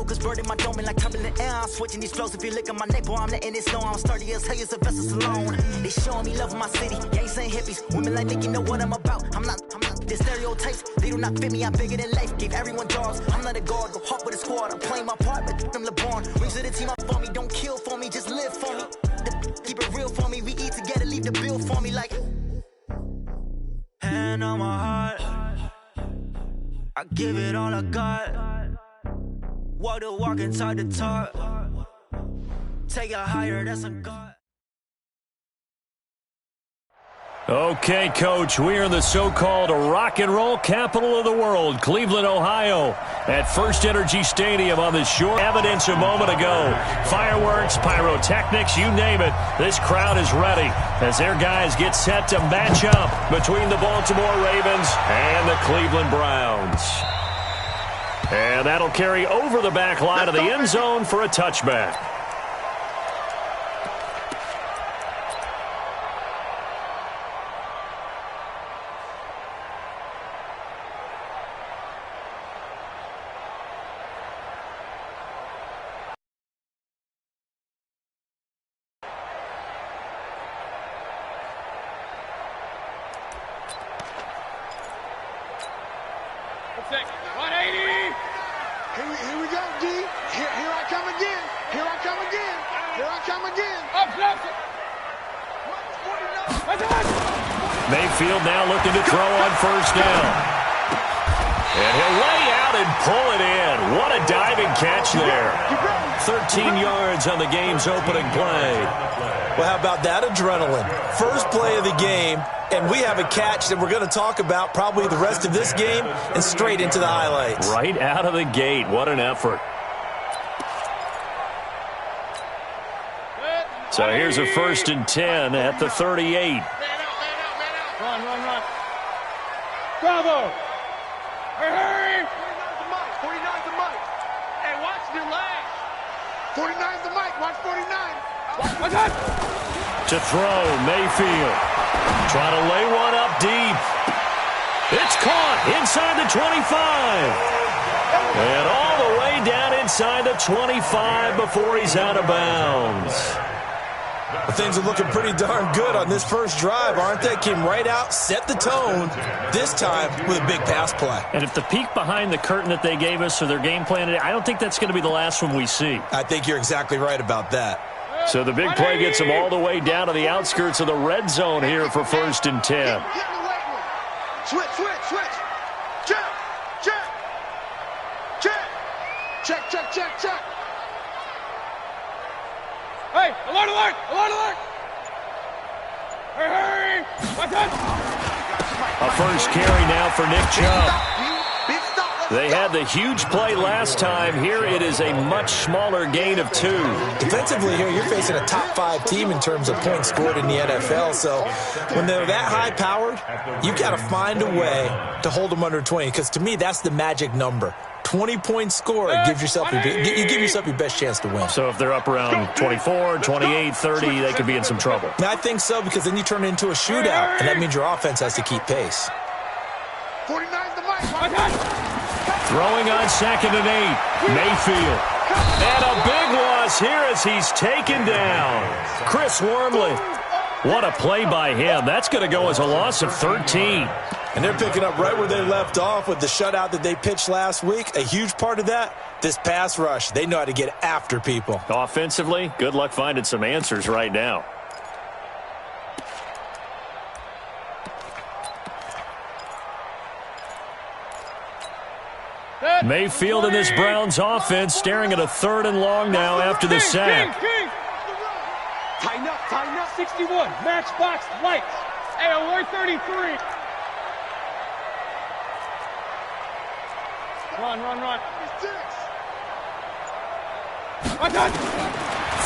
Cause bird in my dome and like turbulent air, I'm switching these flows. If you look at my neck, boy, I'm letting it snow. I'm sturdy as hell as a vessel alone. They showing me love in my city. Gangs ain't hippies. Women like think you know what I'm about. I'm not the stereotypes. They do not fit me. I'm bigger than life. Gave everyone dogs. I'm not a guard. Go hard with a squad. I'm playing my part, but them LeBron. Rings to the team up for me. Don't kill for me. Just live for me. Keep it real for me. We eat together. Leave the bill for me like. Hand on my heart. I give it all I got. Walk the walk inside the talk. Take it higher, that's a God. Okay, Coach, we are in the so-called rock and roll capital of the world, Cleveland, Ohio, at First Energy Stadium on the shore. Evidence a moment ago. Fireworks, pyrotechnics, you name it. This crowd is ready as their guys get set to match up between the Baltimore Ravens and the Cleveland Browns. And that'll carry over the back line of the end zone for a touchback. Here we go, D. Here I come again. Here I come again. Here I come again. Mayfield now looking to throw on first down. And he'll lay out and pull it in. What a diving catch there. 13 yards on the game's opening play. Well, how about that adrenaline? First play of the game, and we have a catch that we're going to talk about probably the rest of this game and straight into the highlights. Right out of the gate. What an effort. So here's a 1st and 10 at the 38. Run. Bravo. Hurry. 49's the mic. Hey, watch the leg. 49's the mic. Watch 49. To throw, Mayfield. Trying to lay one up deep. It's caught inside the 25. And all the way down inside the 25 before he's out of bounds. Well, things are looking pretty darn good on this first drive, aren't they? Came right out, set the tone, this time with a big pass play. And if the peek behind the curtain that they gave us or their game plan, I don't think that's going to be the last one we see. I think you're exactly right about that. So the big play gets them all the way down to the outskirts of the red zone here for 1st and 10. Switch. Check. Hey, alert! Hurry! A first carry now for Nick Chubb. They had the huge play last time. Here it is a much smaller gain of 2. Defensively here, you're facing a top 5 team in terms of points scored in the NFL. So when they're that high-powered, you've got to find a way to hold them under 20. Because to me, that's the magic number. 20-point score, you give yourself your best chance to win. So if they're up around 24, 28, 30, they could be in some trouble. And I think so, because then you turn it into a shootout, and that means your offense has to keep pace. 49's the mic. Throwing on 2nd and 8. Mayfield. And a big loss here as he's taken down. Chris Wormley. What a play by him. That's going to go as a loss of 13. And they're picking up right where they left off with the shutout that they pitched last week. A huge part of that, this pass rush. They know how to get after people. Offensively, good luck finding some answers right now. Mayfield and this Browns offense staring at a 3rd and long now after the sack. Tighten up. 61. Matchbox lights. Hey, alert 33. Run.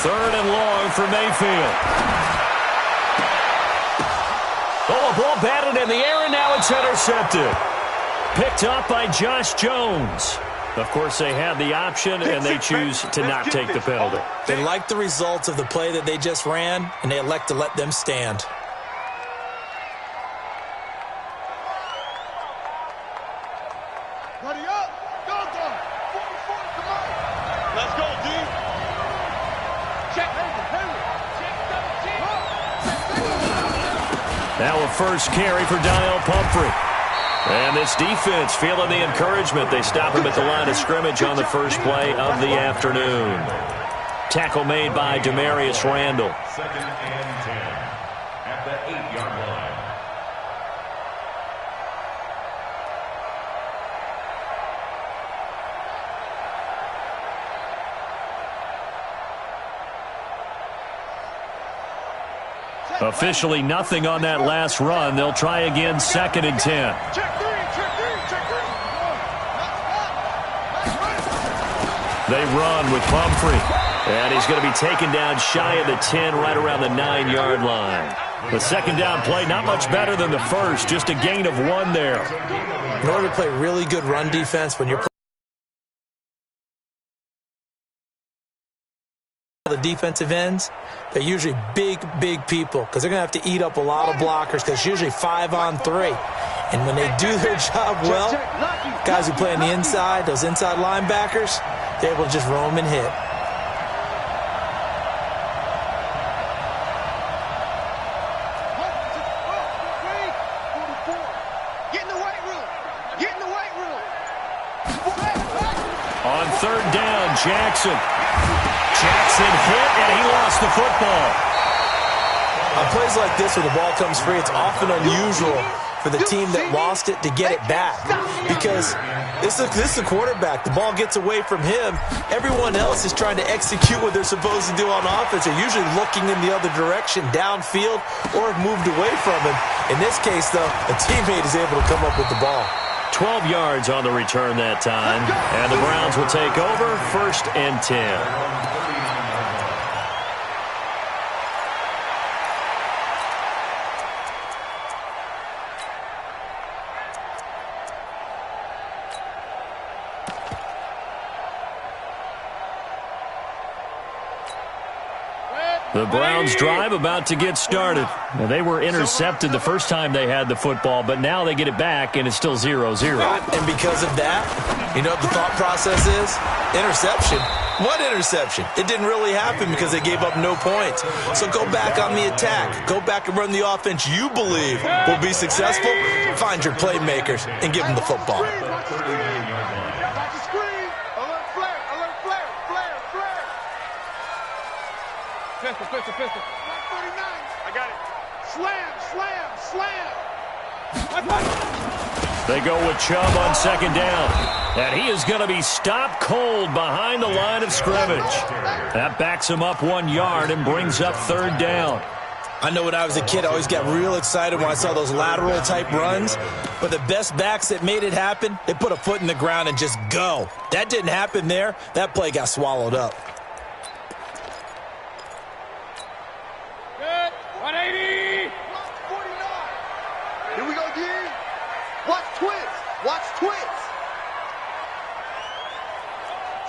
3rd and long for Mayfield. Oh, a ball batted in the air, and now it's intercepted. Picked up by Josh Jones. Of course, they had the option, and they choose to not take the penalty. They like the results of the play that they just ran, and they elect to let them stand. Buddy up. Go, go. 44, come on. Let's go, D. Check. Now a first carry for Donnell Pumphrey. And this defense feeling the encouragement. They stop him at the line of scrimmage on the first play of the afternoon. Tackle made by Demarius Randall. Second and 10 at the 8-yard line. Officially nothing on that last run. They'll try again, second and 10. They run with Pumphrey. And he's going to be taken down shy of the 10, right around the 9-yard line. The second down play, not much better than the first, just a gain of 1 there. In order to play really good run defense, when you're the defensive ends, they're usually big people because they're going to have to eat up a lot of blockers because it's usually 5-on-3. And when they do their job well, guys who play on the inside, those inside linebackers, they're able to just roam and hit. On third down, Jackson hit, and he lost the football. On plays like this where the ball comes free, it's often unusual for the team that lost it to get it back because this is the quarterback. The ball gets away from him. Everyone else is trying to execute what they're supposed to do on offense. They're usually looking in the other direction, downfield, or moved away from him. In this case, though, a teammate is able to come up with the ball. 12 yards on the return that time, and the Browns will take over, first and 10. The Browns drive about to get started. Now, they were intercepted the first time they had the football, but now they get it back, and it's still 0-0. And because of that, you know what the thought process is? Interception. What interception? It didn't really happen because they gave up no points. So go back on the attack. Go back and run the offense you believe will be successful. Find your playmakers and give them the football. Pistol. 49. I got it. Slam. They go with Chubb on second down. And he is going to be stopped cold behind the line of scrimmage. That backs him up 1 yard and brings up third down. I know when I was a kid, I always got real excited when I saw those lateral-type runs. But the best backs that made it happen, they put a foot in the ground and just go. That didn't happen there. That play got swallowed up. 180. 49. Here we go, D. Watch twins.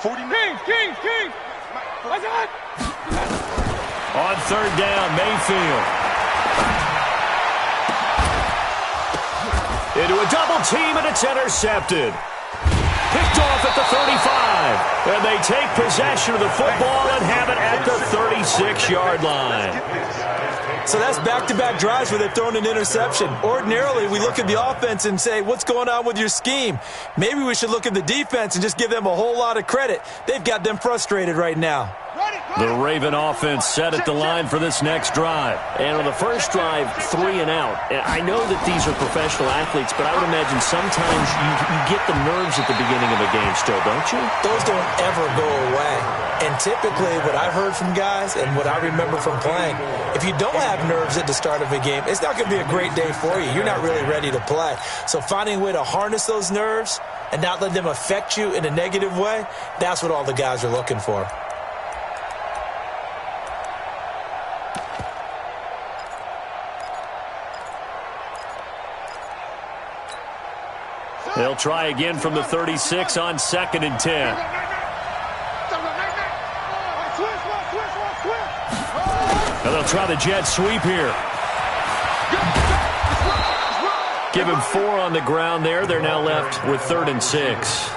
49. King. What's that? On third down, Mayfield. Into a double team, and it's intercepted. Picked off at the 35. And they take possession of the football and have it at the 36-yard line. So that's back-to-back drives where they've thrown an interception. Ordinarily, we look at the offense and say, what's going on with your scheme? Maybe we should look at the defense and just give them a whole lot of credit. They've got them frustrated right now. The Raven offense set at the line for this next drive. And on the first drive, 3 and out. I know that these are professional athletes, but I would imagine sometimes you get the nerves at the beginning of a game still, don't you? Those don't ever go away. And typically what I've heard from guys and what I remember from playing, if you don't have nerves at the start of a game, it's not going to be a great day for you. You're not really ready to play. So finding a way to harness those nerves and not let them affect you in a negative way, that's what all the guys are looking for. They'll try again from the 36 on second and 10. And they'll try the jet sweep here. Give him 4 on the ground there. They're now left with 3rd and 6.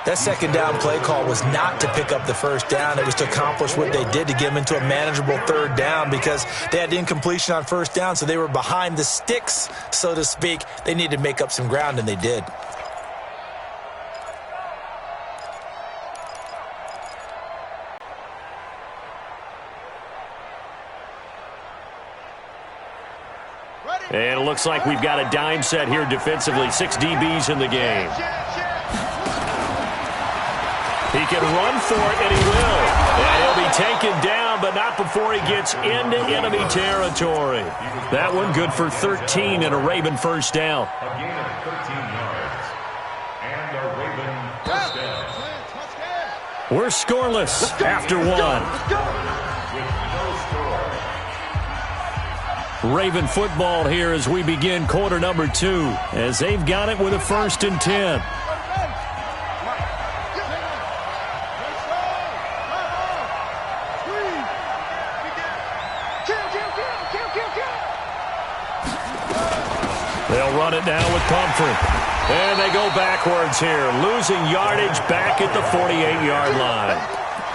That second down play call was not to pick up the first down. It was to accomplish what they did to get them into a manageable 3rd down because they had incompletion on first down, so they were behind the sticks, so to speak. They needed to make up some ground, and they did. And it looks like we've got a dime set here defensively. 6 DBs in the game. He can run for it, and he will. And he'll be taken down, but not before he gets into enemy territory. That one good for 13 and a Raven first down. A gain of 13 yards. And a Raven first down. We're scoreless after 1. Raven football here as we begin quarter number 2, as they've got it with a 1st and 10. They'll run it now with Pumphrey. And they go backwards here, losing yardage back at the 48-yard line.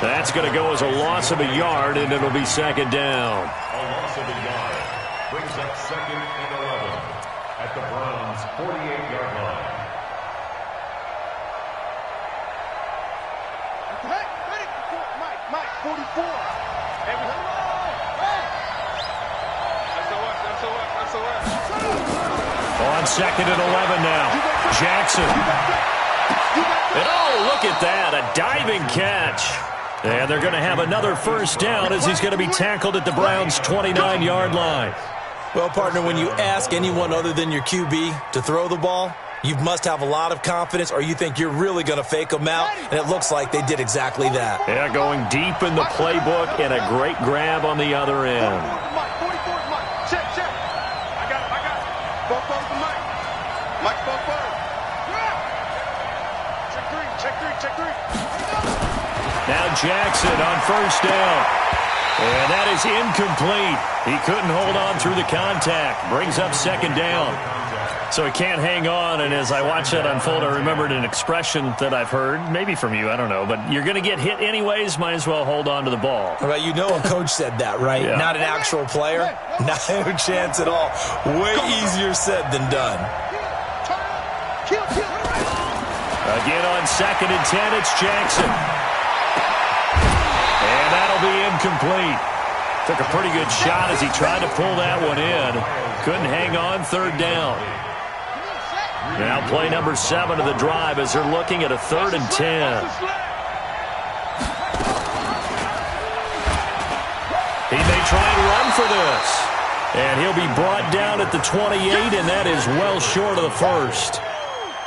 That's going to go as a loss of a yard, and it'll be 2nd down. A loss of a yard brings up 2nd and 11 at the Browns' 48-yard line. Mike, 44. On 2nd and 11 now. Jackson. And oh, look at that, a diving catch. And they're going to have another first down as he's going to be tackled at the Browns' 29-yard line. Well, partner, when you ask anyone other than your QB to throw the ball, you must have a lot of confidence or you think you're really going to fake them out, and it looks like they did exactly that. Yeah, going deep in the playbook and a great grab on the other end. Mike, 44 is Mike. Check. I got it. Both for Mike. Mike, both for him. Check three. Now Jackson on first down. And that is incomplete. He couldn't hold on through the contact. Brings up 2nd down. So he can't hang on, and as I watch that unfold, I remembered an expression that I've heard, maybe from you, I don't know, but you're going to get hit anyways, might as well hold on to the ball. Right, you know a coach said that, right? Yeah. Not an actual player. Not a chance at all. Way easier said than done. Again on 2nd and 10, it's Jackson. And that'll be incomplete. Took a pretty good shot as he tried to pull that one in. Couldn't hang on, 3rd down. Now play number 7 of the drive as they're looking at a 3rd and 10. He may try and run for this. And he'll be brought down at the 28, and that is well short of the first.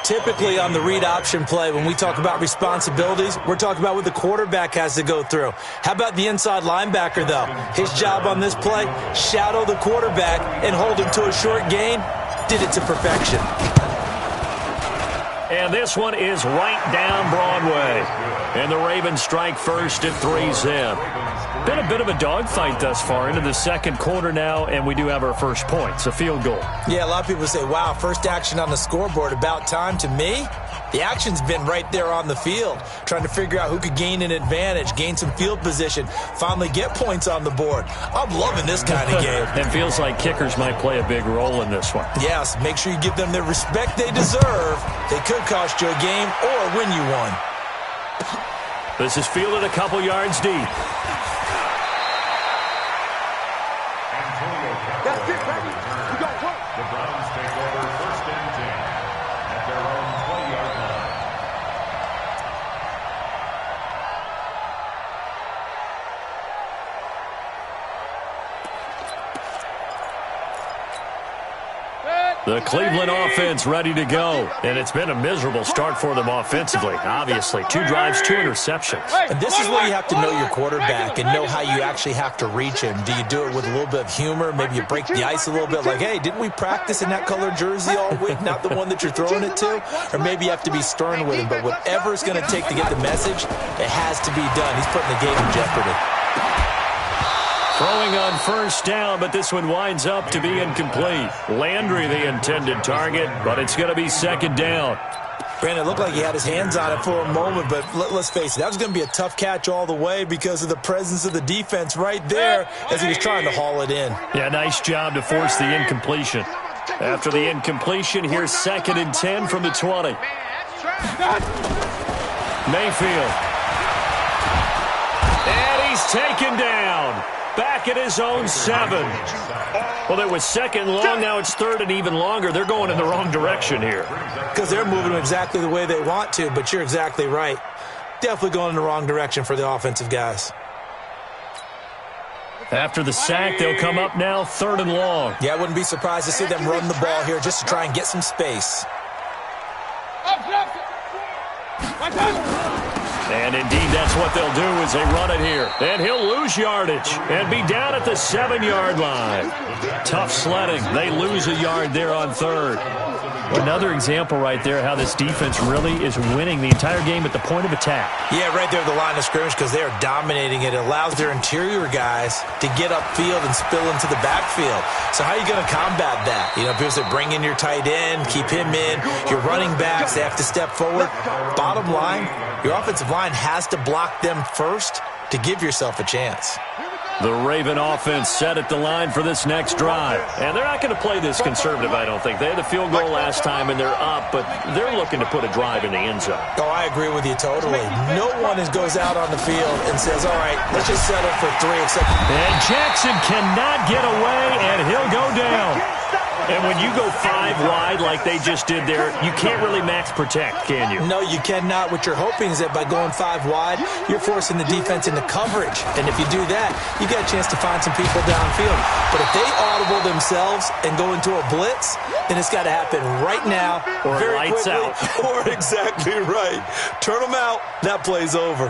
Typically on the read option play, when we talk about responsibilities, we're talking about what the quarterback has to go through. How about the inside linebacker, though? His job on this play, shadow the quarterback and hold him to a short gain. Did it to perfection. And this one is right down Broadway. And the Ravens strike first at 3-zip. Been a bit of a dogfight thus far into the 2nd quarter now, and we do have our first points, a field goal. Yeah, a lot of people say, wow, first action on the scoreboard, about time. To me, the action's been right there on the field, trying to figure out who could gain an advantage, gain some field position, finally get points on the board. I'm loving this kind of game. It feels like kickers might play a big role in this one. Yes, make sure you give them the respect they deserve. They could cost you a game or win you one. This is fielded a couple yards deep. That's it, baby. We got work. The Browns take over 1st and 10 at their own 20-yard line. The Cleveland offense ready to go. And it's been a miserable start for them offensively, obviously. 2 drives, 2 interceptions. And this is where you have to know your quarterback and know how you actually have to reach him. Do you do it with a little bit of humor? Maybe you break the ice a little bit like, hey, didn't we practice in that color jersey all week, not the one that you're throwing it to? Or maybe you have to be stern with him. But whatever it's going to take to get the message, it has to be done. He's putting the game in jeopardy. Throwing on first down, but this one winds up to be incomplete. Landry the intended target, but it's going to be second down. Brandon, it looked like he had his hands on it for a moment, but let's face it, that was going to be a tough catch all the way because of the presence of the defense right there as he was trying to haul it in. Yeah, nice job to force the incompletion. After the incompletion, here's 2nd and 10 from the 20. Mayfield. And he's taken down. Back at his own 7. Well, it was 2nd long. Now it's 3rd and even longer. They're going in the wrong direction here. Because they're moving exactly the way they want to, but you're exactly right. Definitely going in the wrong direction for the offensive guys. After the sack, they'll come up now 3rd and long. Yeah, I wouldn't be surprised to see them run the ball here just to try and get some space. And indeed, that's what they'll do is they run it here. And he'll lose yardage and be down at the 7-yard line. Tough sledding. They lose a yard there on 3rd. Another example right there how this defense really is winning the entire game at the point of attack. Yeah, right there at the line of scrimmage because they are dominating it. It allows their interior guys to get upfield and spill into the backfield. So how are you going to combat that? You know, because they bring in your tight end, keep him in. Your running backs, they have to step forward. Bottom line, your offensive line has to block them first to give yourself a chance. The Raven offense set at the line for this next drive. And they're not going to play this conservative, I don't think. They had the field goal last time, and they're up, but they're looking to put a drive in the end zone. Oh, I agree with you totally. No one goes out on the field and says, all right, let's just settle for 3. And Jackson cannot get away, and he'll go down. And when you go 5 wide like they just did there, you can't really max protect, can you? No, you cannot. What you're hoping is that by going 5 wide, you're forcing the defense into coverage. And if you do that, you get a chance to find some people downfield. But if they audible themselves and go into a blitz, then it's got to happen right now, or very lights quickly, out. Or exactly right. Turn them out. That play's over.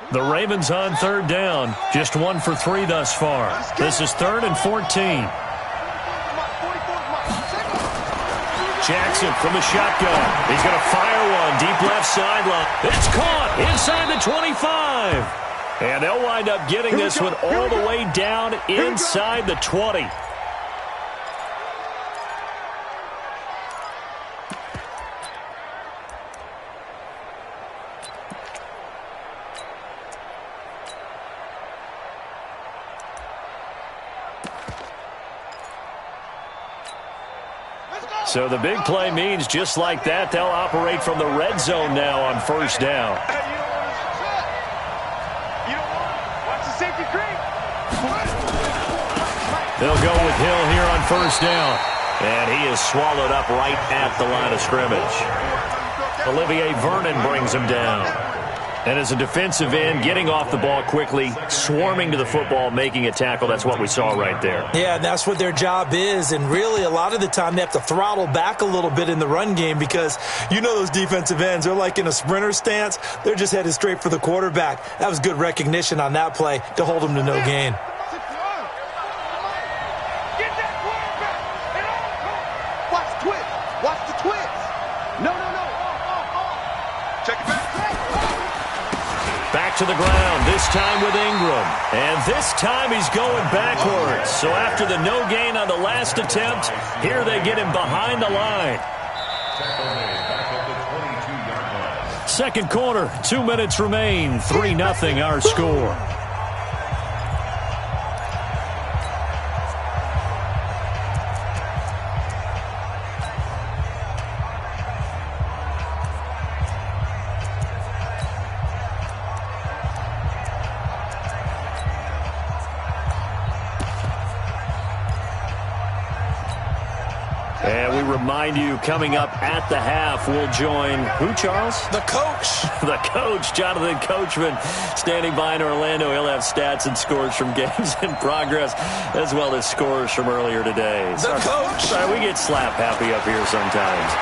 The Ravens on 3rd down. Just 1 for 3 thus far. This is 3rd and 14. Jackson from the shotgun. He's going to fire one deep left sideline. It's caught inside the 25. And they'll wind up getting this one all the way down inside the 20. So the big play means just like that, they'll operate from the red zone now on 1st down. They'll go with Hill here on 1st down. And he is swallowed up right at the line of scrimmage. Olivier Vernon brings him down. And as a defensive end, getting off the ball quickly, swarming to the football, making a tackle, that's what we saw right there. Yeah, and that's what their job is. And really, a lot of the time, they have to throttle back a little bit in the run game because you know those defensive ends, they're like in a sprinter stance. They're just headed straight for the quarterback. That was good recognition on that play to hold them to no gain. Watch the twist. No. Check it back. Back to the ground, this time with Ingram. And this time he's going backwards. So after the no gain on the last attempt, here they get him behind the line. Second quarter, 2 minutes remain. 3-0 our score. And we remind you, coming up at the half, we'll join who, Charles? The coach. The coach, Jonathan Coachman, standing by in Orlando. He'll have stats and scores from games in progress, as well as scores from earlier today. The coach. Sorry, we get slap happy up here sometimes.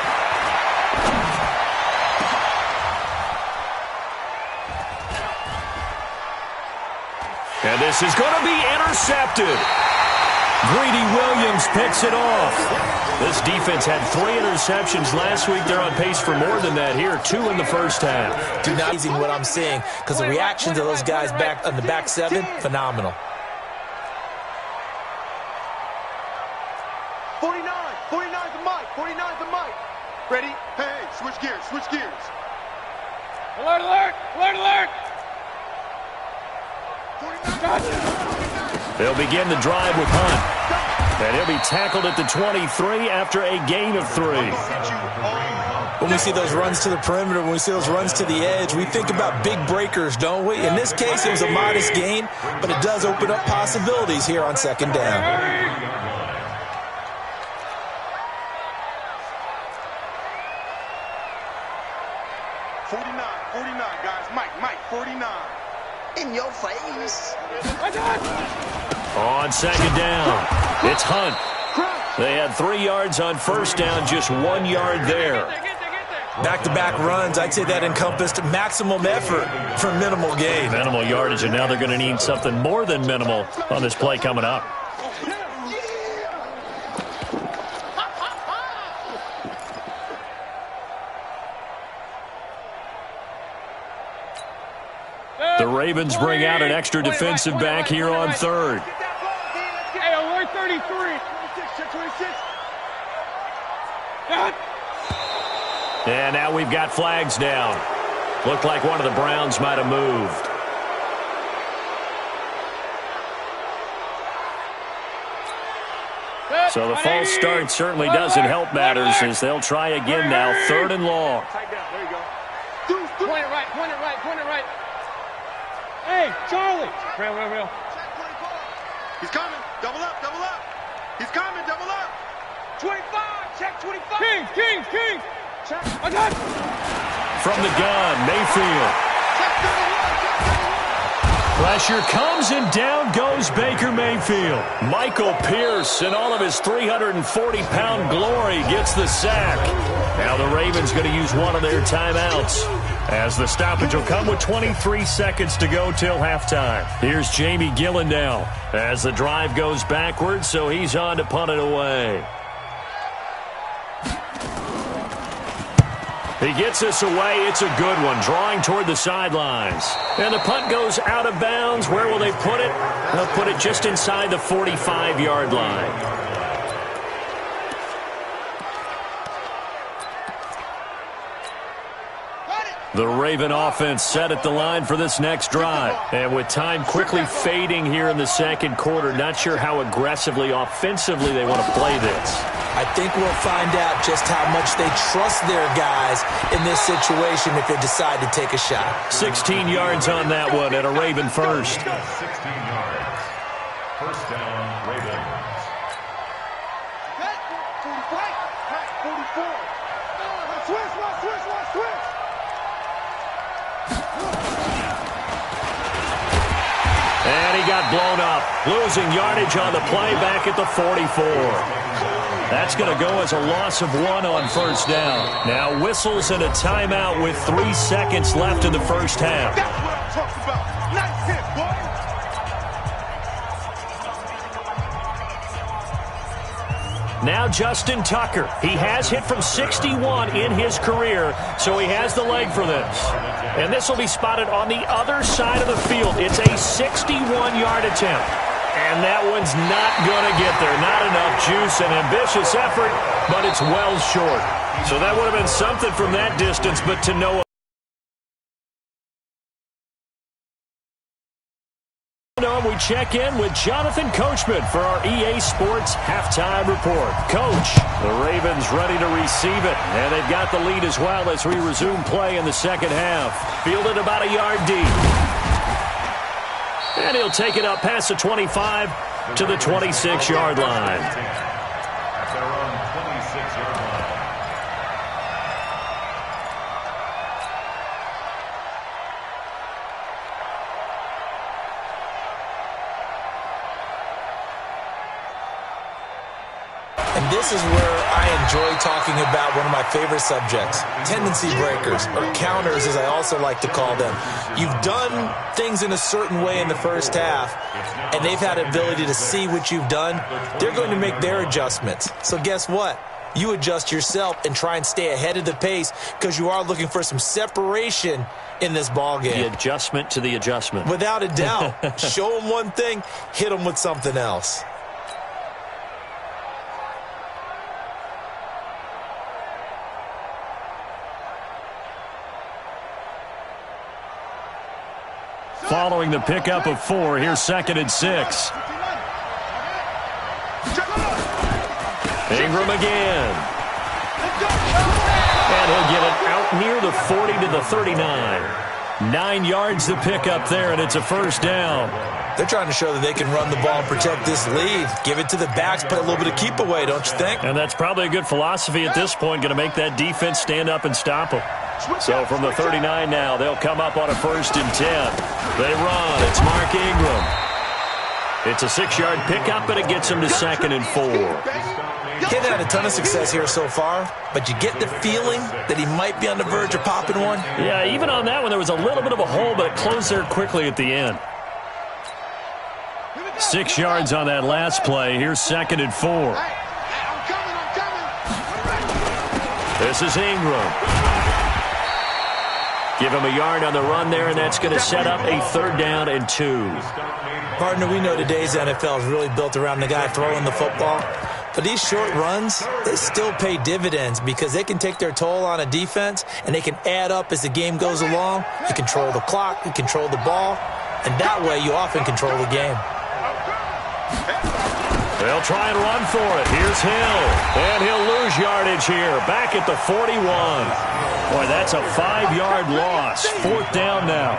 And this is going to be intercepted. Greedy Williams picks it off. This defense had 3 interceptions last week. They're on pace for more than that here, 2 in the first half. Do not easy what I'm seeing, because the reactions of those guys back on the back 7, phenomenal. 49's the mic. 49's the mic. Ready? Hey, switch gears, switch gears. Alert, alert, alert, alert. They'll begin the drive with Hunt. And he'll be tackled at the 23 after a gain of 3. When we see those runs to the perimeter, when we see those runs to the edge, we think about big breakers, don't we? In this case, it was a modest gain, but it does open up possibilities here on second down. 49, guys. Mike, 49. In your face. On second down, it's Hunt. They had 3 yards on first down, just 1 yard there. Back-to-back runs, I'd say that encompassed maximum effort for minimal gain. Minimal yardage, and now they're going to need something more than minimal on this play coming up. The Ravens bring out an extra defensive back here on third. Hey, alert 33. 26. And now we've got flags down. Looked like one of the Browns might have moved. So the false start certainly doesn't help matters as they'll try again now. 3rd and long. There you go. Point it right, point it right, point it right. Hey, Charlie. Real. He's coming. Double up. He's coming. Double up. 25. Check 25. King. Check. I got it. From the gun, Mayfield. Pressure comes and down goes Baker Mayfield. Michael Pierce in all of his 340-pound glory gets the sack. Now the Ravens going to use one of their timeouts, as the stoppage will come with 23 seconds to go till halftime. Here's Jamie Gillen now as the drive goes backwards, so he's on to punt it away. He gets this away. It's a good one, drawing toward the sidelines. And the punt goes out of bounds. Where will they put it? They'll put it just inside the 45-yard line. The Raven offense set at the line for this next drive. And with time quickly fading here in the second quarter, not sure how aggressively, offensively they want to play this. I think we'll find out just how much they trust their guys in this situation if they decide to take a shot. 16 yards on that one and a Raven first. 16 yards. First down, Ravens. 44. Switch. And he got blown up, losing yardage on the play back at the 44. That's going to go as a loss of 1 on first down. Now whistles and a timeout with 3 seconds left in the first half. That's what I'm talking about. Nice hit, boy. Now Justin Tucker. He has hit from 61 in his career, so he has the leg for this. And this will be spotted on the other side of the field. It's a 61-yard attempt. And that one's not going to get there. Not enough juice, an ambitious effort, but it's well short. So that would have been something from that distance, but to no we check in with Jonathan Coachman for our EA Sports Halftime Report. Coach, the Ravens ready to receive it, and they've got the lead as well as we resume play in the second half. Fielded about a yard deep. And he'll take it up past the 25 to the 26-yard line. At their own 26-yard line. And And this is where I enjoy talking about one of my favorite subjects, tendency breakers, or counters as I also like to call them. You've done things in a certain way in the first half, and they've had the ability to see what you've done. They're going to make their adjustments. So guess what? You adjust yourself and try and stay ahead of the pace because you are looking for some separation in this ball game. The adjustment to the adjustment. Without a doubt. Show them one thing, hit them with something else. Following the pickup of 4, here's 2nd and 6. Ingram again. And he'll get it out near the 40 to the 39. 9 yards to pick up there, and it's a first down. They're trying to show that they can run the ball and protect this lead. Give it to the backs, play a little bit of keep away, don't you think? And that's probably a good philosophy at this point, going to make that defense stand up and stop them. So from the 39 now, they'll come up on a 1st and 10. They run. It's Mark Ingram. It's a 6-yard pickup, and it gets him to 2nd and 4. He hasn't had a ton of success here so far, but you get the feeling that he might be on the verge of popping one. Yeah, even on that one, there was a little bit of a hole, but it closed there quickly at the end. 6 yards on that last play. Here's 2nd and 4. This is Ingram. Give him a yard on the run there, and that's going to set up a 3rd down and 2. Partner, we know today's NFL is really built around the guy throwing the football. But these short runs, they still pay dividends because they can take their toll on a defense, and they can add up as the game goes along. You control the clock, you control the ball, and that way you often control the game. They'll try and run for it. Here's Hill, and he'll lose yardage here. Back at the 41. Boy, that's a 5-yard loss. 4th down now.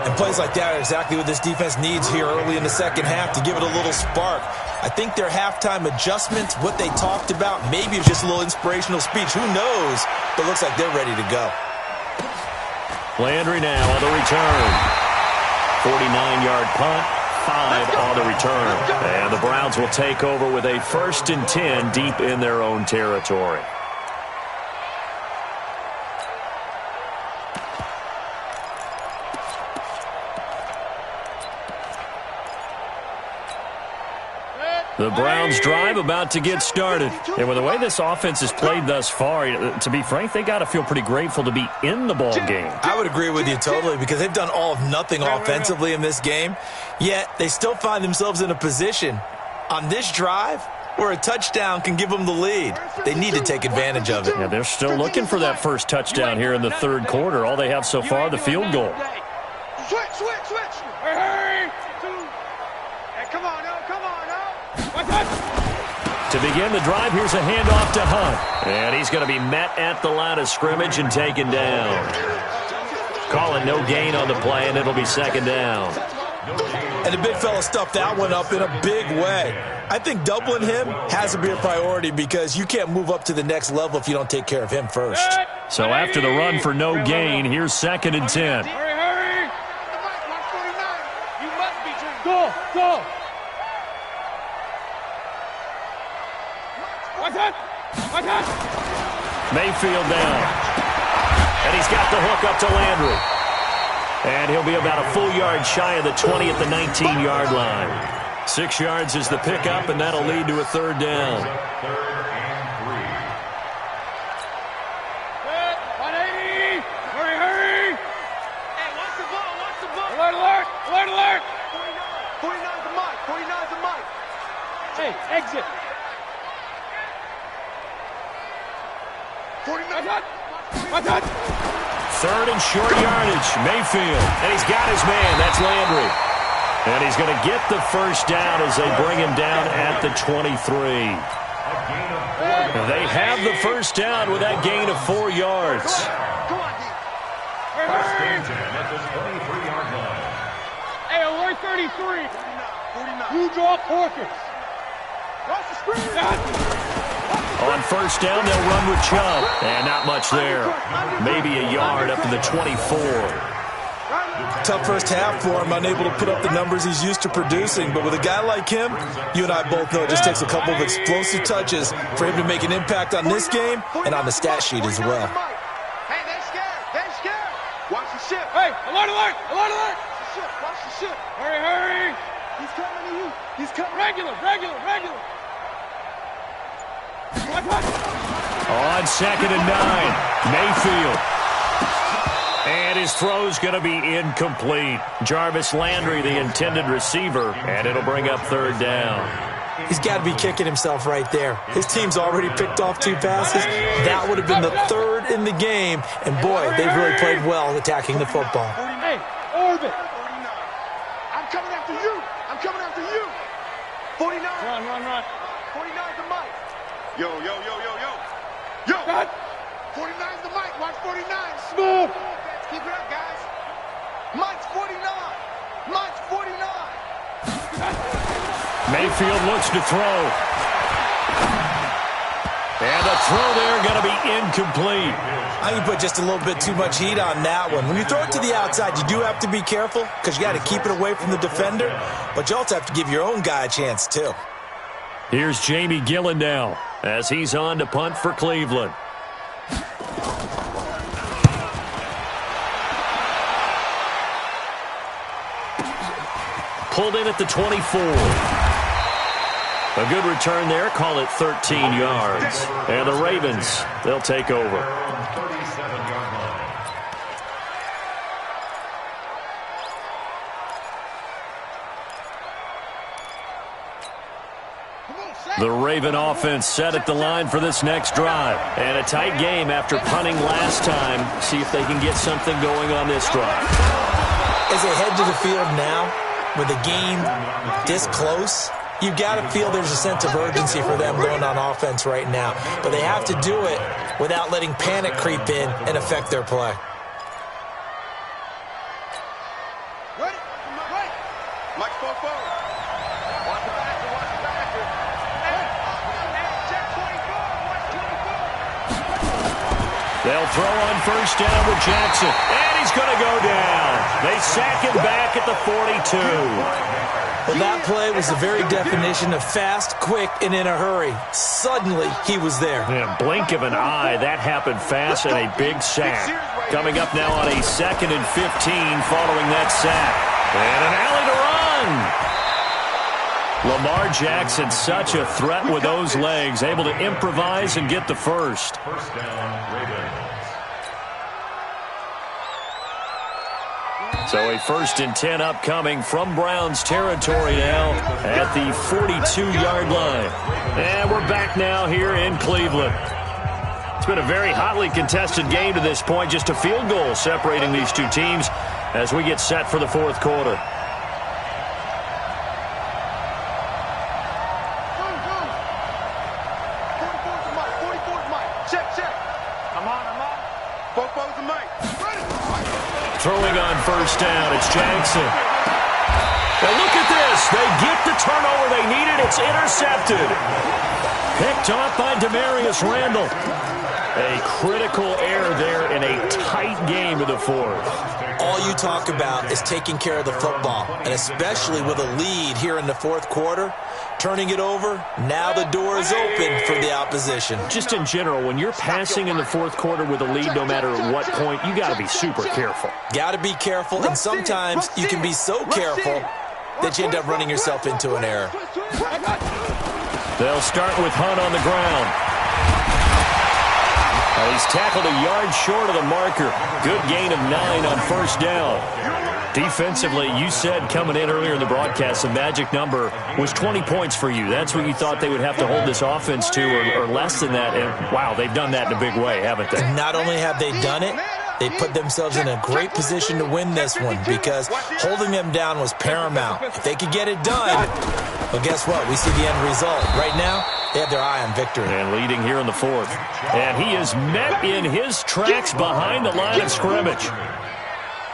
And plays like that are exactly what this defense needs here early in the second half to give it a little spark. I think their halftime adjustments, what they talked about, maybe it was just a little inspirational speech. Who knows? But it looks like they're ready to go. Landry now on the return. 49-yard punt, 5 on the return. And the Browns will take over with a 1st and 10 deep in their own territory. The Browns drive about to get started. And with the way this offense has played thus far, to be frank, they got to feel pretty grateful to be in the ball game. I would agree with you totally because they've done all of nothing offensively in this game, yet they still find themselves in a position on this drive where a touchdown can give them the lead. They need to take advantage of it. Yeah, they're still looking for that first touchdown here in the 3rd quarter. All they have so far, the field goal. Switch. Hey, come on, no, come on, no. To begin the drive, here's a handoff to Hunt. And he's going to be met at the line of scrimmage and taken down. Calling no gain on the play, and it'll be 2nd down. And the big fella stuffed that one up in a big way. I think doubling him has to be a priority because you can't move up to the next level if you don't take care of him first. So after the run for no gain, here's 2nd and 10. Hurry. You must be dreaming. Go. Mayfield down. And he's got the hook up to Landry. And he'll be about a full yard shy of the 20 at the 19-yard line. 6 yards is the pickup, and that'll lead to a 3rd down. 180. Hurry. Hey, watch the ball. Alert. 49's the mic. Hey, exit. 3rd and short yardage. Mayfield. And he's got his man. That's Landry. And he's going to get the first down as they bring him down at the 23. They have the first down with that gain of 4 yards. Hey, alert 33. You draw Porkins. Watch the screen. On first down, they'll run with Chubb. And not much there. Maybe a yard up to the 24. Tough first half for him, unable to put up the numbers he's used to producing. But with a guy like him, you and I both know it just takes a couple of explosive touches for him to make an impact on this game and on the stat sheet as well. Hey, they're scared. They're scared. Watch the ship. Hey, alert, alert, alert, alert. Watch the ship. Hurry, hurry. He's coming to you. He's coming. Regular. On 2nd and 9, Mayfield. And his throw's going to be incomplete. Jarvis Landry, the intended receiver, and it'll bring up 3rd down. He's got to be kicking himself right there. His team's already picked off 2 passes. That would have been the 3rd in the game. And, boy, they've really played well attacking the football. Hey, orbit. I'm coming after you. 49. Run. 49's the mic. Yo. Yo. 49's the mic. Watch 49. Smooth. Keep it up, guys. Mike's 49. Mayfield looks to throw. And the throw there going to be incomplete. I think you put just a little bit too much heat on that one. When you throw it to the outside, you do have to be careful because you got to keep it away from the defender. But you also have to give your own guy a chance, too. Here's Jamie Gillen now as he's on to punt for Cleveland. Pulled in at the 24. A good return there. Call it 13 yards. And the Ravens, they'll take over. 37-yard line. The Raven offense set at the line for this next drive. And a tight game after punting last time. See if they can get something going on this drive. As they head to the field now, with the game this close, you've got to feel there's a sense of urgency for them going on offense right now. But they have to do it without letting panic creep in and affect their play. Ready? Mike, forward. Watch the backer. Hey, check 24. Watch 24. They'll throw on 1st down with Jackson. And he's going to go down. They sack him back at the 42. Well, that play was the very definition of fast, quick, and in a hurry. Suddenly, he was there. Yeah, blink of an eye. That happened fast and a big sack. Coming up now on a 2nd and 15 following that sack. And an alley to run. Lamar Jackson, such a threat with those legs, able to improvise and get the first. First down, Ravens. So a 1st and 10 upcoming from Browns territory now at the 42-yard line. And we're back now here in Cleveland. It's been a very hotly contested game to this point. Just a field goal separating these two teams as we get set for the 4th quarter. Throwing on 1st down, it's Jackson. Well, look at this. They get the turnover they needed. It's intercepted. Picked off by Demarius Randall. A critical error there in a tight game to the 4th. All you talk about is taking care of the football, and especially with a lead here in the 4th quarter. Turning it over, now the door is open for the opposition. Just in general, when you're passing in the 4th quarter with a lead, no matter at what point, you got to be super careful. Got to be careful, and sometimes you can be so careful that you end up running yourself into an error. They'll start with Hunt on the ground. He's tackled a yard short of the marker. Good gain of 9 on 1st down. Defensively, you said coming in earlier in the broadcast, the magic number was 20 points for you. That's what you thought they would have to hold this offense to, or less than that. And, wow, they've done that in a big way, haven't they? Not only have they done it, they put themselves in a great position to win this one because holding them down was paramount. If they could get it done, well, guess what? We see the end result. Right now, they have their eye on victory. And leading here in the 4th. And he is met in his tracks behind the line of scrimmage.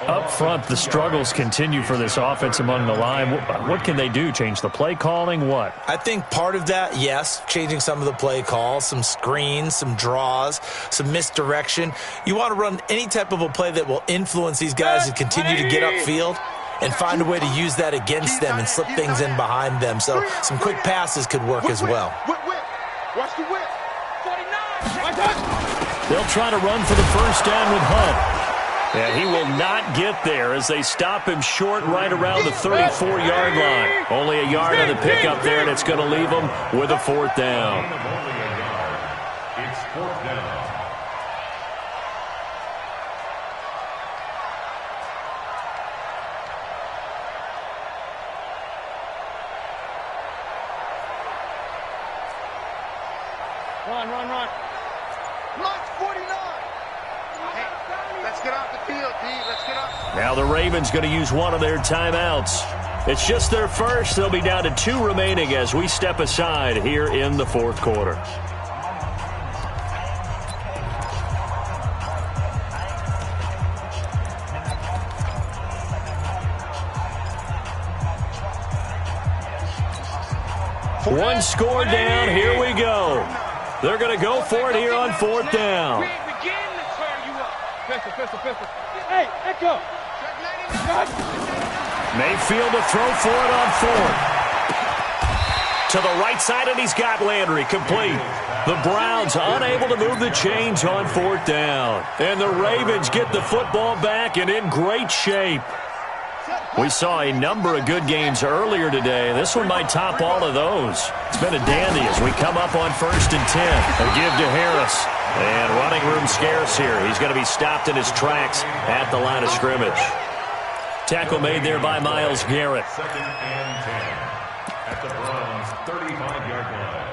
Up front, the struggles continue for this offense among the line. What can they do? Change the play calling? What? I think part of that, yes, changing some of the play calls, some screens, some draws, some misdirection. You want to run any type of a play that will influence these guys to continue to get upfield and find a way to use that against them and slip things in behind them. So some quick passes could work as well. Watch the whip. 49. They'll try to run for the first down with Hunt. And he will not get there as they stop him short right around the 34-yard line. Only a yard on the pickup there, and it's going to leave him with a fourth down. It's fourth down. Run. Mark 49. Hey, let's get off the field, D. Let's get off. Now the Ravens going to use one of their timeouts. It's just their first. They'll be down to 2 remaining as we step aside here in the fourth quarter. One score down. Here we go. They're going to go for it here on fourth down. Pistol. Hey, Echo. Mayfield to throw for it on fourth. To the right side, and he's got Landry complete. The Browns unable to move the chains on fourth down. And the Ravens get the football back and in great shape. We saw a number of good games earlier today. This one might top all of those. It's been a dandy as we come up on 1st and 10. A give to Harris. And running room scarce here. He's going to be stopped in his tracks at the line of scrimmage. Tackle made there by Myles Garrett. 2nd and 10 at the Browns' 35-yard line.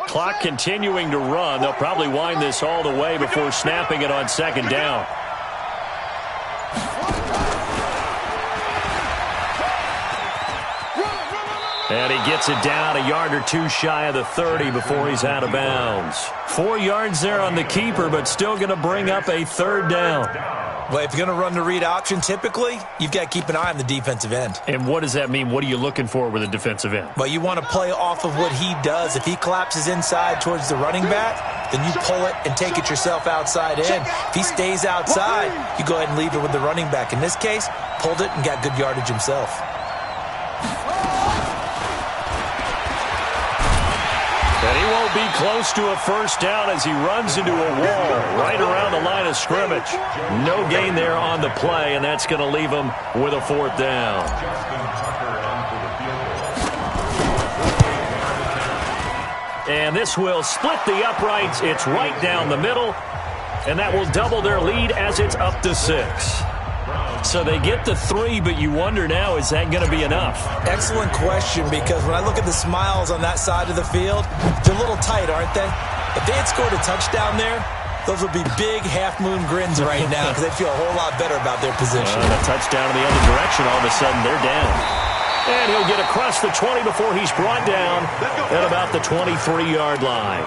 Clock continuing to run. They'll probably wind this all the way before snapping it on 2nd down. And he gets it down a yard or 2 shy of the 30 before he's out of bounds. 4 yards there on the keeper, but still going to bring up a 3rd down. Well, if you're going to run the read option, typically, you've got to keep an eye on the defensive end. And what does that mean? What are you looking for with a defensive end? Well, you want to play off of what he does. If he collapses inside towards the running back, then you pull it and take it yourself outside in. If he stays outside, you go ahead and leave it with the running back. In this case, pulled it and got good yardage himself. And he won't be close to a first down as he runs into a wall right around the line of scrimmage. No gain there on the play, and that's going to leave him with a 4th down. And this will split the uprights. It's right down the middle, and that will double their lead as it's up to 6. So they get the 3, but you wonder now, is that going to be enough? Excellent question, because when I look at the smiles on that side of the field, they're a little tight, aren't they? If they had scored a touchdown there, those would be big half-moon grins right now because they feel a whole lot better about their position. A touchdown in the other direction, all of a sudden they're down. And he'll get across the 20 before he's brought down at about the 23-yard line.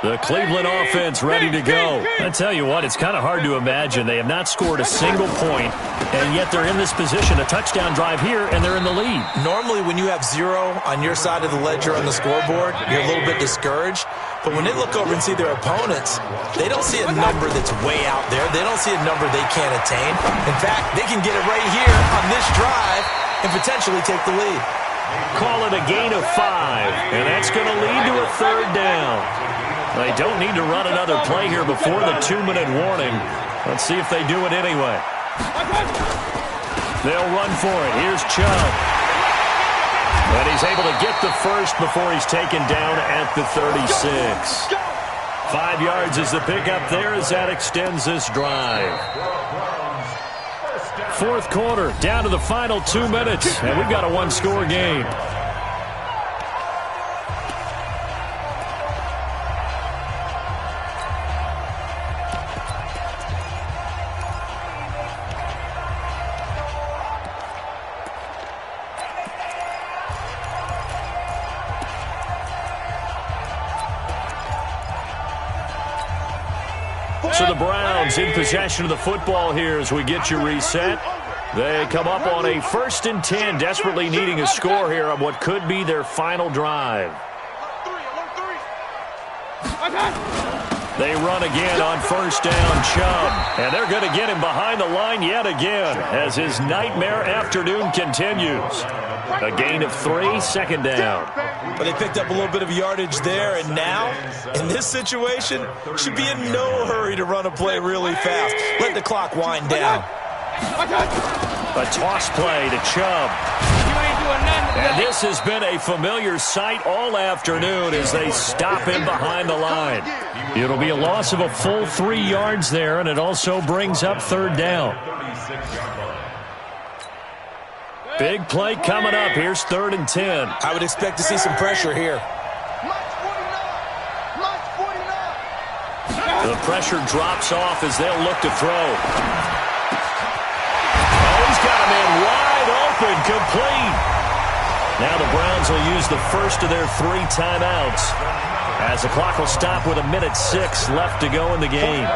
The Cleveland offense ready to go. I tell you what, it's kind of hard to imagine. They have not scored a single point, and yet they're in this position. A touchdown drive here, and they're in the lead. Normally, when you have 0 on your side of the ledger on the scoreboard, you're a little bit discouraged. But when they look over and see their opponents, they don't see a number that's way out there. They don't see a number they can't attain. In fact, they can get it right here on this drive and potentially take the lead. Call it a gain of 5, and that's going to lead to a 3rd down. They don't need to run another play here before the 2-minute warning. Let's see if they do it anyway. They'll run for it. Here's Chubb. And he's able to get the first before he's taken down at the 36. 5 yards is the pickup there as that extends this drive. 4th quarter, down to the final 2 minutes, and we've got a 1-score game. So the Browns in possession of the football here as we get you reset. They come up on a 1st and 10, desperately needing a score here on what could be their final drive. They run again on 1st down, Chubb. And they're going to get him behind the line yet again as his nightmare afternoon continues. A gain of 3, 2nd down. But they picked up a little bit of yardage there, and now, in this situation, should be in no hurry to run a play really fast. Let the clock wind down. A toss play to Chubb. And this has been a familiar sight all afternoon as they stop him behind the line. It'll be a loss of a full 3 yards there, and it also brings up 3rd down. Big play coming up. Here's 3rd and 10. I would expect to see some pressure here. The pressure drops off as they'll look to throw. Oh, he's got a man wide open, complete. Now the Browns will use the first of their 3 timeouts as the clock will stop with 1:06 left to go in the game.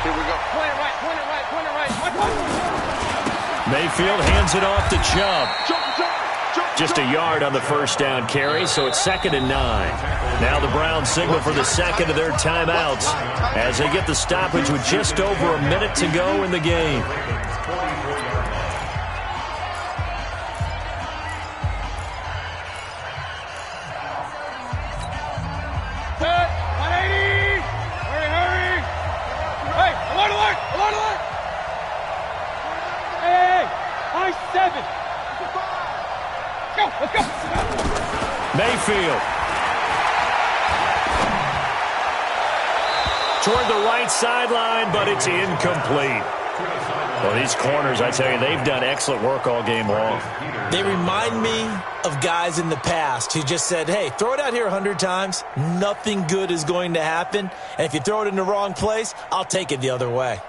Here we go. Point it right, point it right, point it right. Mayfield hands it off to Chubb. Just a yard on the 1st down carry, so it's 2nd and 9. Now the Browns signal for the 2nd of their timeouts as they get the stoppage with just over a minute to go in the game. Mayfield. Toward the right sideline, but it's incomplete. Well, these corners, I tell you, they've done excellent work all game long. They remind me of guys in the past who just said, hey, throw it out here 100 times. Nothing good is going to happen. And if you throw it in the wrong place, I'll take it the other way.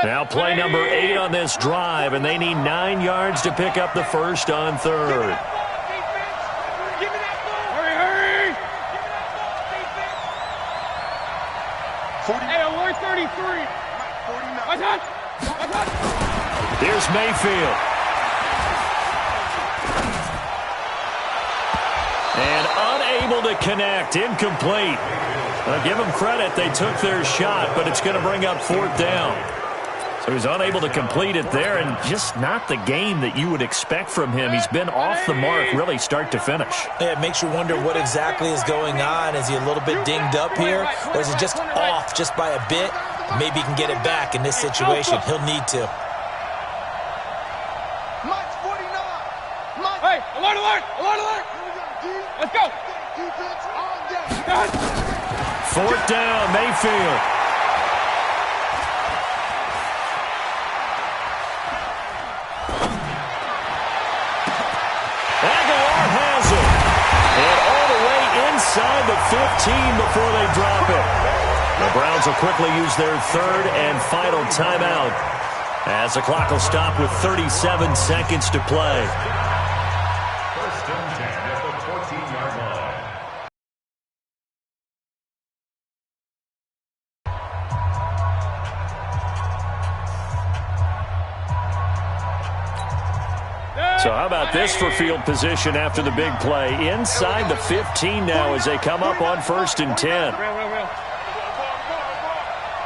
Now play number 8 on this drive, and they need 9 yards to pick up the first on 3rd. Hurry! Hey, alert 33. Here's Mayfield. And unable to connect, incomplete. Well, give them credit, they took their shot, but it's going to bring up 4th down. So he's unable to complete it there, and just not the game that you would expect from him. He's been off the mark, really, start to finish. Yeah, it makes you wonder what exactly is going on. Is he a little bit dinged up here, or is it just off just by a bit? Maybe he can get it back in this situation. He'll need to. Hey, alert, alert, alert, alert. Let's go. 4th down, Mayfield. Inside the 15 before they drop it. The Browns will quickly use their 3rd and final timeout as the clock will stop with 37 seconds to play. 1st and 10 at the 14-yard line. So how about this for field position after the big play? Inside the 15 now as they come up on 1st and 10. Real.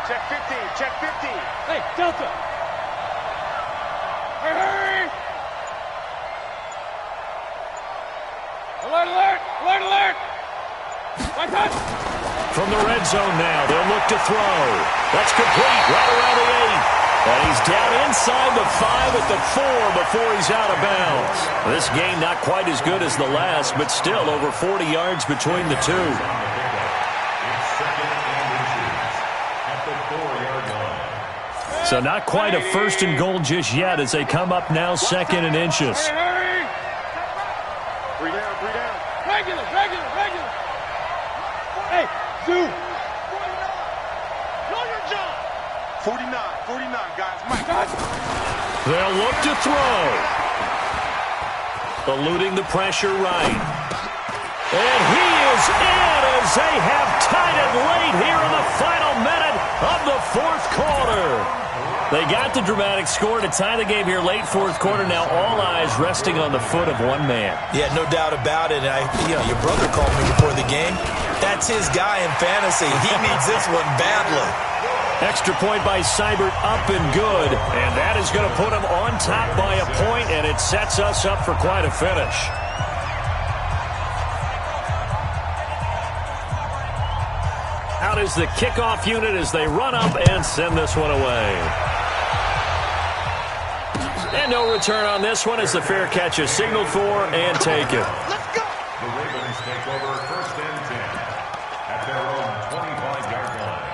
Check 15, check 15. Hey, Delta. Hurry. Alert, alert, alert, alert. One touch. From the red zone now, they'll look to throw. That's complete, right around the 8. And he's down inside the 5 at the 4 before he's out of bounds. This game not quite as good as the last, but still over 40 yards between the two. So not quite a 1st and goal just yet as they come up now 2nd and inches. Hurry. Breathe down. Regular. Hey, zoom. 49, guys. Mike. They'll look to throw. Eluding the pressure right. And he is in as they have tied it late here in the final minute of the fourth quarter. They got the dramatic score to tie the game here late fourth quarter. Now all eyes resting on the foot of one man. Yeah, no doubt about it. Your brother called me before the game. That's his guy in fantasy. He needs this one badly. Extra point by Seibert, up and good. And that is going to put him on top by a point, and it sets us up for quite a finish. Out is the kickoff unit as they run up and send this one away. And no return on this one as the fair catch is signaled for and taken. Let's go! The Ravens take over first and 10 at their own 25-yard line.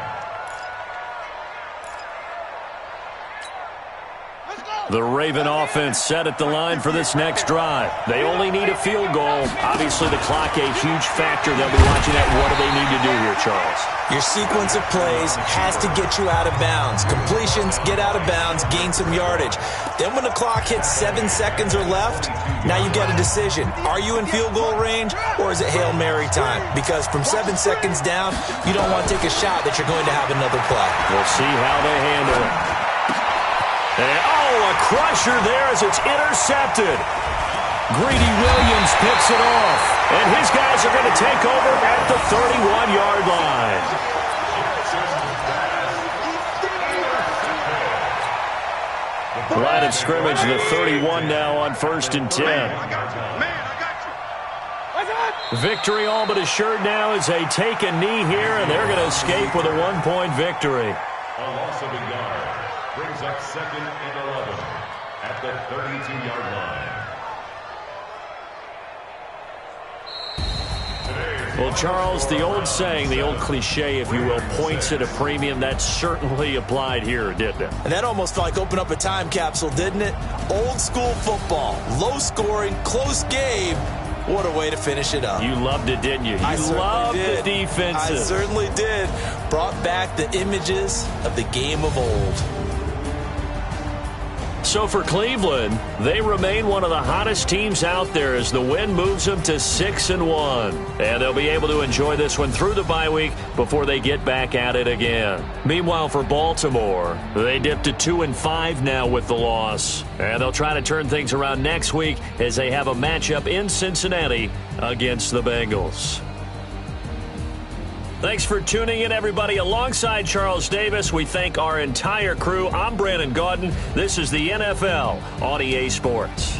The Raven offense set at the line for this next drive. They only need a field goal. Obviously, the clock a huge factor. They'll be watching that. What do they need to do here, Charles? Your sequence of plays has to get you out of bounds. Completions, get out of bounds, gain some yardage. Then when the clock hits 7 seconds or left, now you get a decision. Are you in field goal range or is it Hail Mary time? Because from 7 seconds down, you don't want to take a shot that you're going to have another play. We'll see how they handle it. And, a crusher there as it's intercepted. Greedy Williams picks it off. And his guys are going to take over at the 31-yard line. Line of scrimmage, the 31 now on 1st and 10. Victory all but assured now as they take a knee here, and they're going to escape with a 1-point victory. A loss of a yard brings up 2nd and 11 at the 32-yard line. Well, Charles, the old saying, the old cliche, if you will, points at a premium, that certainly applied here, didn't it? And that almost like opened up a time capsule, didn't it? Old school football, low scoring, close game. What a way to finish it up. You loved it, didn't you? You loved the defensive. I certainly did. Brought back the images of the game of old. So for Cleveland, they remain one of the hottest teams out there as the win moves them to 6-1. And they'll be able to enjoy this one through the bye week before they get back at it again. Meanwhile, for Baltimore, they dipped to 2-5 now with the loss. And they'll try to turn things around next week as they have a matchup in Cincinnati against the Bengals. Thanks for tuning in, everybody. Alongside Charles Davis, we thank our entire crew. I'm Brandon Gaudin. This is the NFL on EA Sports.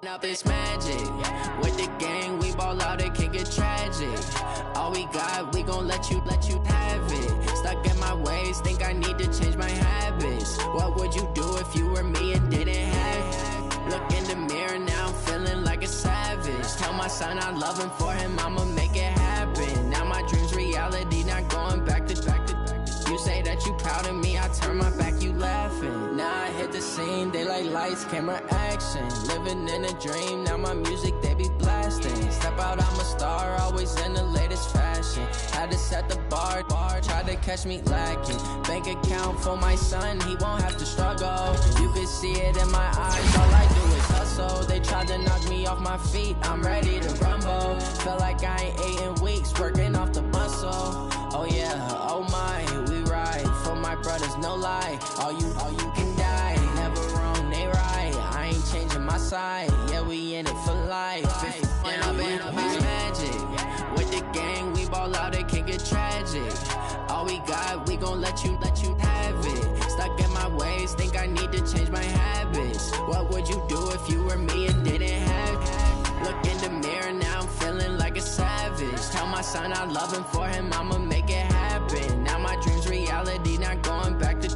Up this magic with the gang, we ball out, it can get tragic. All we got, we gon' let you have it. Stuck in my ways, think I need to change my habits. What would you do if you were me and didn't have it? Look in the mirror, now I'm feeling like a savage. Tell my son I love him, for him I'ma make it happen. Now my dreams reality, not going back to. You say that you proud of me, I turn my back, you laughing. Now I hit the scene, they like lights, camera, action. Living in a dream, now my music, they be blasting. Step out, I'm a star, always in the latest fashion. Had to set the bar, tried to catch me lacking. Bank account for my son, he won't have to struggle. You can see it in my eyes, all I do is hustle. They tried to knock me off my feet, I'm ready to rumble. Feel like I ain't ate in weeks, working off the muscle. Oh yeah, oh my, we ride for my brothers, no lie. All you can die, never wrong, they right. I ain't changing my side, yeah, we in it for life. When I've been magic, with the gang, we ball out, it can get tragic. All we got, we gon' let you have it. Stuck in my ways, think I need to change my habits. What would you do if you were me and didn't have it? Look in the mirror, now I'm feeling like a savage. Tell my son I love him, for him I'ma make it happen. Now my dream's reality, not going back to.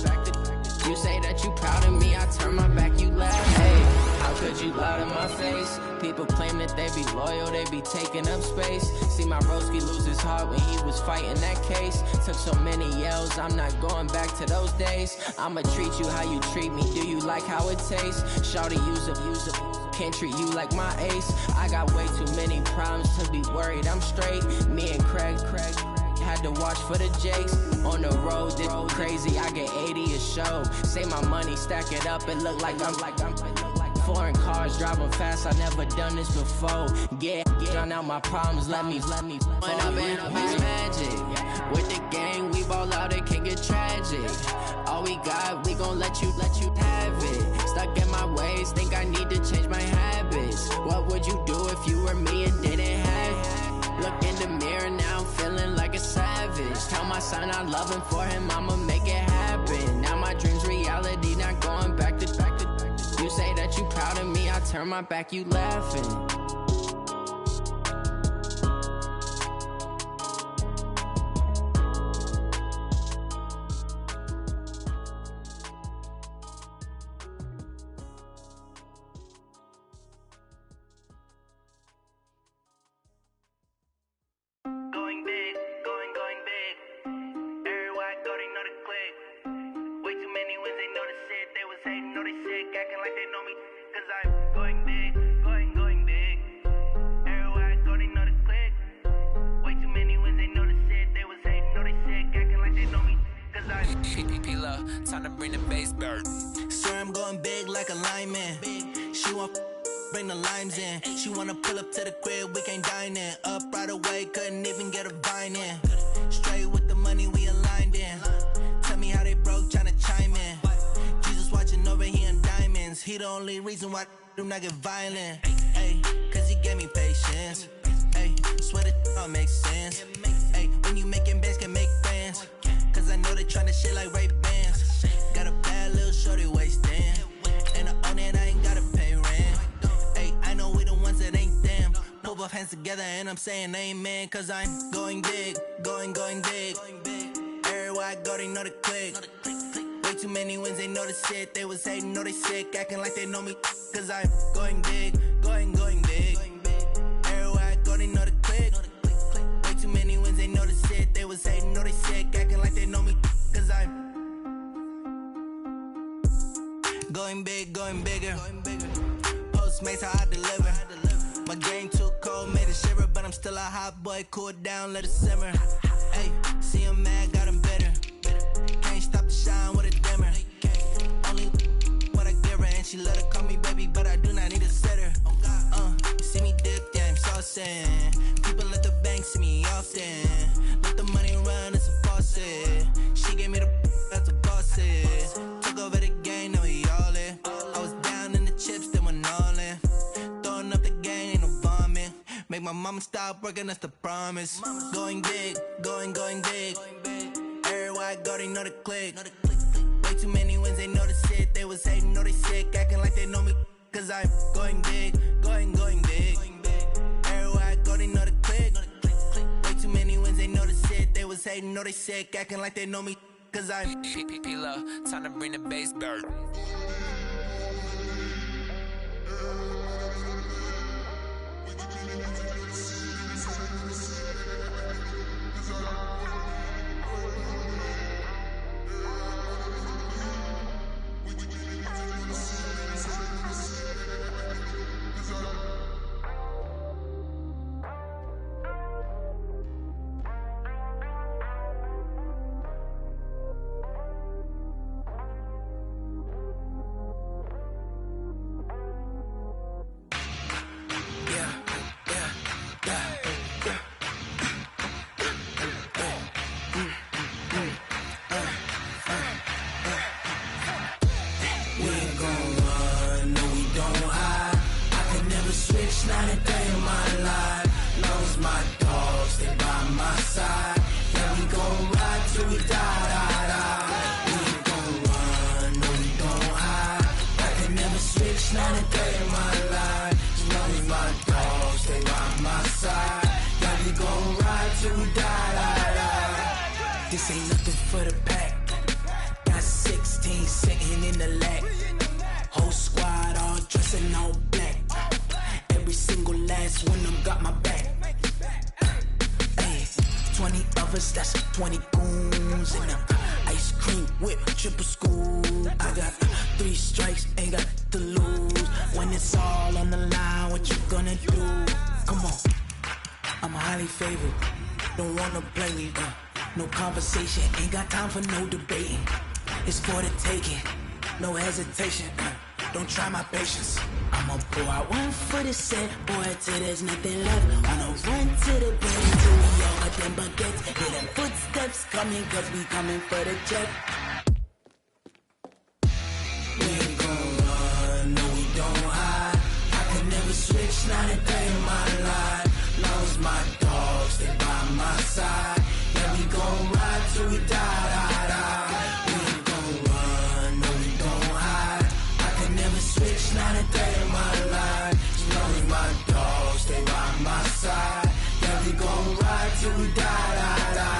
You say that you proud of me, I turn my back, you laugh. Hey, how could you lie to my face? People claim that they be loyal, they be taking up space. See my broski lose his heart when he was fighting that case. Took so many yells, I'm not going back to those days. I'ma treat you how you treat me, do you like how it tastes? Shawty, use up, can't treat you like my ace. I got way too many problems to be worried, I'm straight. Me and Craig had to watch for the Jakes. On the road, did crazy, I get 80 a show. Say my money, stack it up, it look like I'm foreign cars, driving fast, I never done this before. Get drown out my problems, let me When I've been magic, with the gang, we ball out, it can get tragic. All we got, we gon' let you have it. Stuck in my ways, think I need to change my habits. What would you do if you were me and didn't have it? Look in the mirror, now I'm feeling like a savage. Tell my son I love him, for him I'ma make it happen. Now my dream's reality, not going back to. You say that you proud of me, I turn my back, you laughing. Going big, going big. Everywhere I go, they know the click. Way too many wins, they know the shit. They was hating, know they sick, acting like they know me. Cause I'm going big, going big. Everywhere I go, they know the click. Way too many wins, they know the shit. They was hating, know they sick, acting like they know me. Cause I'm P-Love, time to bring the bass bird. swear I'm going big like a lineman. She want bring the limes in. She wanna pull up to the crib, we can't dine in. Up right away, couldn't even get a vine in. Straight with the money we aligned in. Tell me how they broke, tryna chime in. Jesus watching over here in diamonds. He the only reason why do not get violent. Ay, cause he gave me patience. Ay, swear that all makes sense. Ay, when you making bands, can make friends. Cause I know they tryna shit like Ray-Bans. Got a bad little shorty wasting. And I own it, I ain't gotta pay rent. Ay, I know we the ones that ain't them. Pull both hands together and I'm saying amen. Cause I'm going big, going big. Everywhere I go, they know the click. Way too many wins, they know the shit. They was hating, know they sick, acting like they know me. Cause I'm going big, going big. Everywhere I go, they know the click. Way too many wins, they know the shit. They was hating, know they sick, acting like they know me. Cause I'm going big, going bigger. Postmates, how I deliver. My game too cold, made it shiver, but I'm still a hot boy. Cool it down, let it simmer. Hey, see him mad, got him bitter. Can't stop the shine with a dimmer. Only what I give her, and she let her call me baby, but I do not need a sitter. You see me dip, yeah, I'm saucing. People at the bank see me often. Let the money run, it's a faucet. She gave me the that's a bosses. Took over the game, now we all in. I was down in the chips, then went all in. Throwing up the game, ain't no bombing. Make my mama stop working, that's the promise. Going big, going big. Everywhere I go, they know the click. Way too many wins, they know the shit. They was hating, know they sick, acting like they know me. Cause I'm going big, going big. Everywhere I go, they know the click. Way too many wins, they know the shit. They was hating, know they sick, acting like they know me. Cause I'm P-Love, time to bring the bass bird. favorite. Don't wanna play me, no conversation. Ain't got time for no debating. It's for the taking, no hesitation. Don't try my patience. I'ma pour out one for the set, boy, till there's nothing left. Wanna run to the bank till we all got them baguettes. Hear them footsteps coming, cause we coming for the jet. We ain't gon' run, no we don't hide. I can never switch, not a day in my life. Long as my dogs, they by my side. Yeah, we gon' ride till we die, die, die. We ain't gon' run, no we don't hide. I can never switch, not a day in my life. As long as my dogs, they by my side. Yeah, we gon' ride till we die, die, die.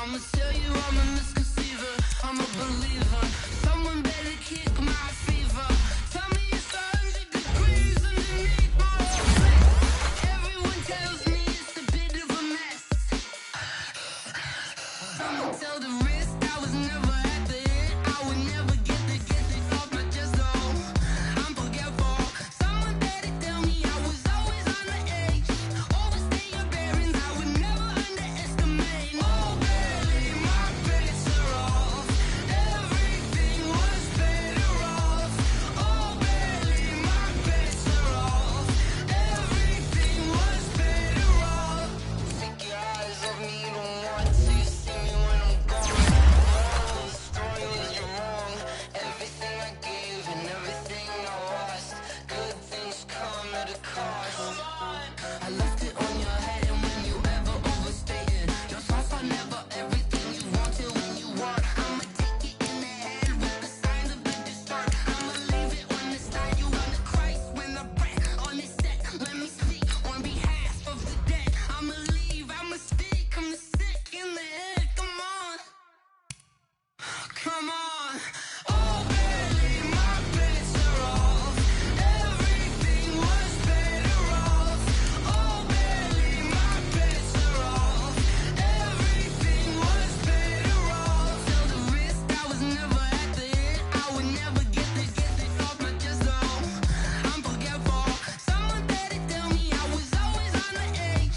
I'ma tell you I'm a misconceiver, I'm a believer. Someone better kick my fever. Tell me it's 100 degrees underneath my face. Everyone tells me it's a bit of a mess. Someone tell the risk I was never at the end. I would never get it off my chest though. I'm forgetful. Someone better tell me I was always on the edge. Overstay your bearings, I would never underestimate. Oh baby, my bets are off. Everything was better off. Oh baby, my bets are off. Everything was better off. Take your eyes off me, you don't want to. You see me when I'm gone. Oh, the story was wrong. Everything I gave and everything I lost. Good things come at a cost. I left it on your head, and when you ever overstay it, your thoughts are never everything you wanted when you want. I'ma take it in the head with the signs of a distort. I'ma leave it on the side. You on the Christ when I breath on this set. Let me speak on behalf of the dead. I'ma leave, I'ma speak. I'm the sick in the head. Come on, come on. Oh baby, my bets are off. Everything was better off. Oh baby, my bets are off. Everything was better off. Tell the risk I was never at the end. I would never get it off my chest though. I'm forgetful. Someone better tell me I was always on the edge.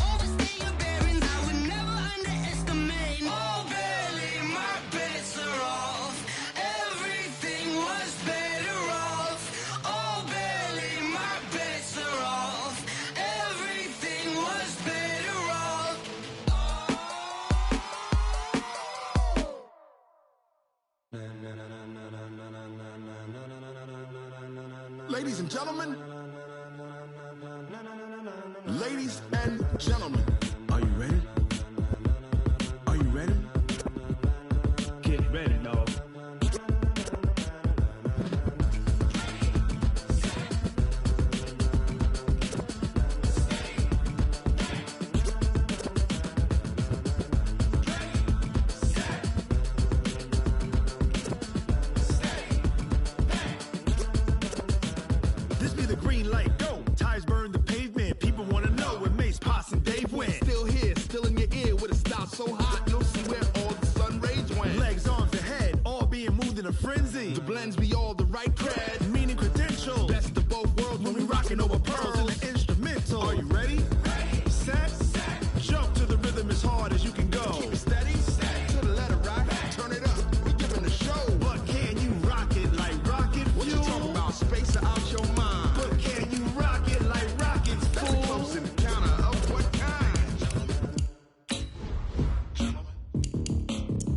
Overstay your bearings, I would never underestimate. Oh baby, my bets are off. Everything was better off. Oh baby, my bets are off. Everything was better off. Ladies and gentlemen. Ladies and gentlemen. Are you ready? Are you ready? Get ready, dog. This be the green light, go. Tires burn the pavement. People wanna know where Mace, Potts, and Dave went. Still here, still in your ear with a style so hot, you'll see where all the sun rays went. Legs, arms, and head, all being moved in a frenzy. The blends be all the right cred, meaning credentials. Best of both worlds when we rockin' over pearls in the instrumental. Are you ready? Set, jump to the rhythm as hard as you can go. Keep it steady, to the letter rock, turn it up, we giving the show. But can you rock it like rocket fuel? What you talking about, space out your mind? But can you rock it like rockets, fool? That's a close encounter of what kind?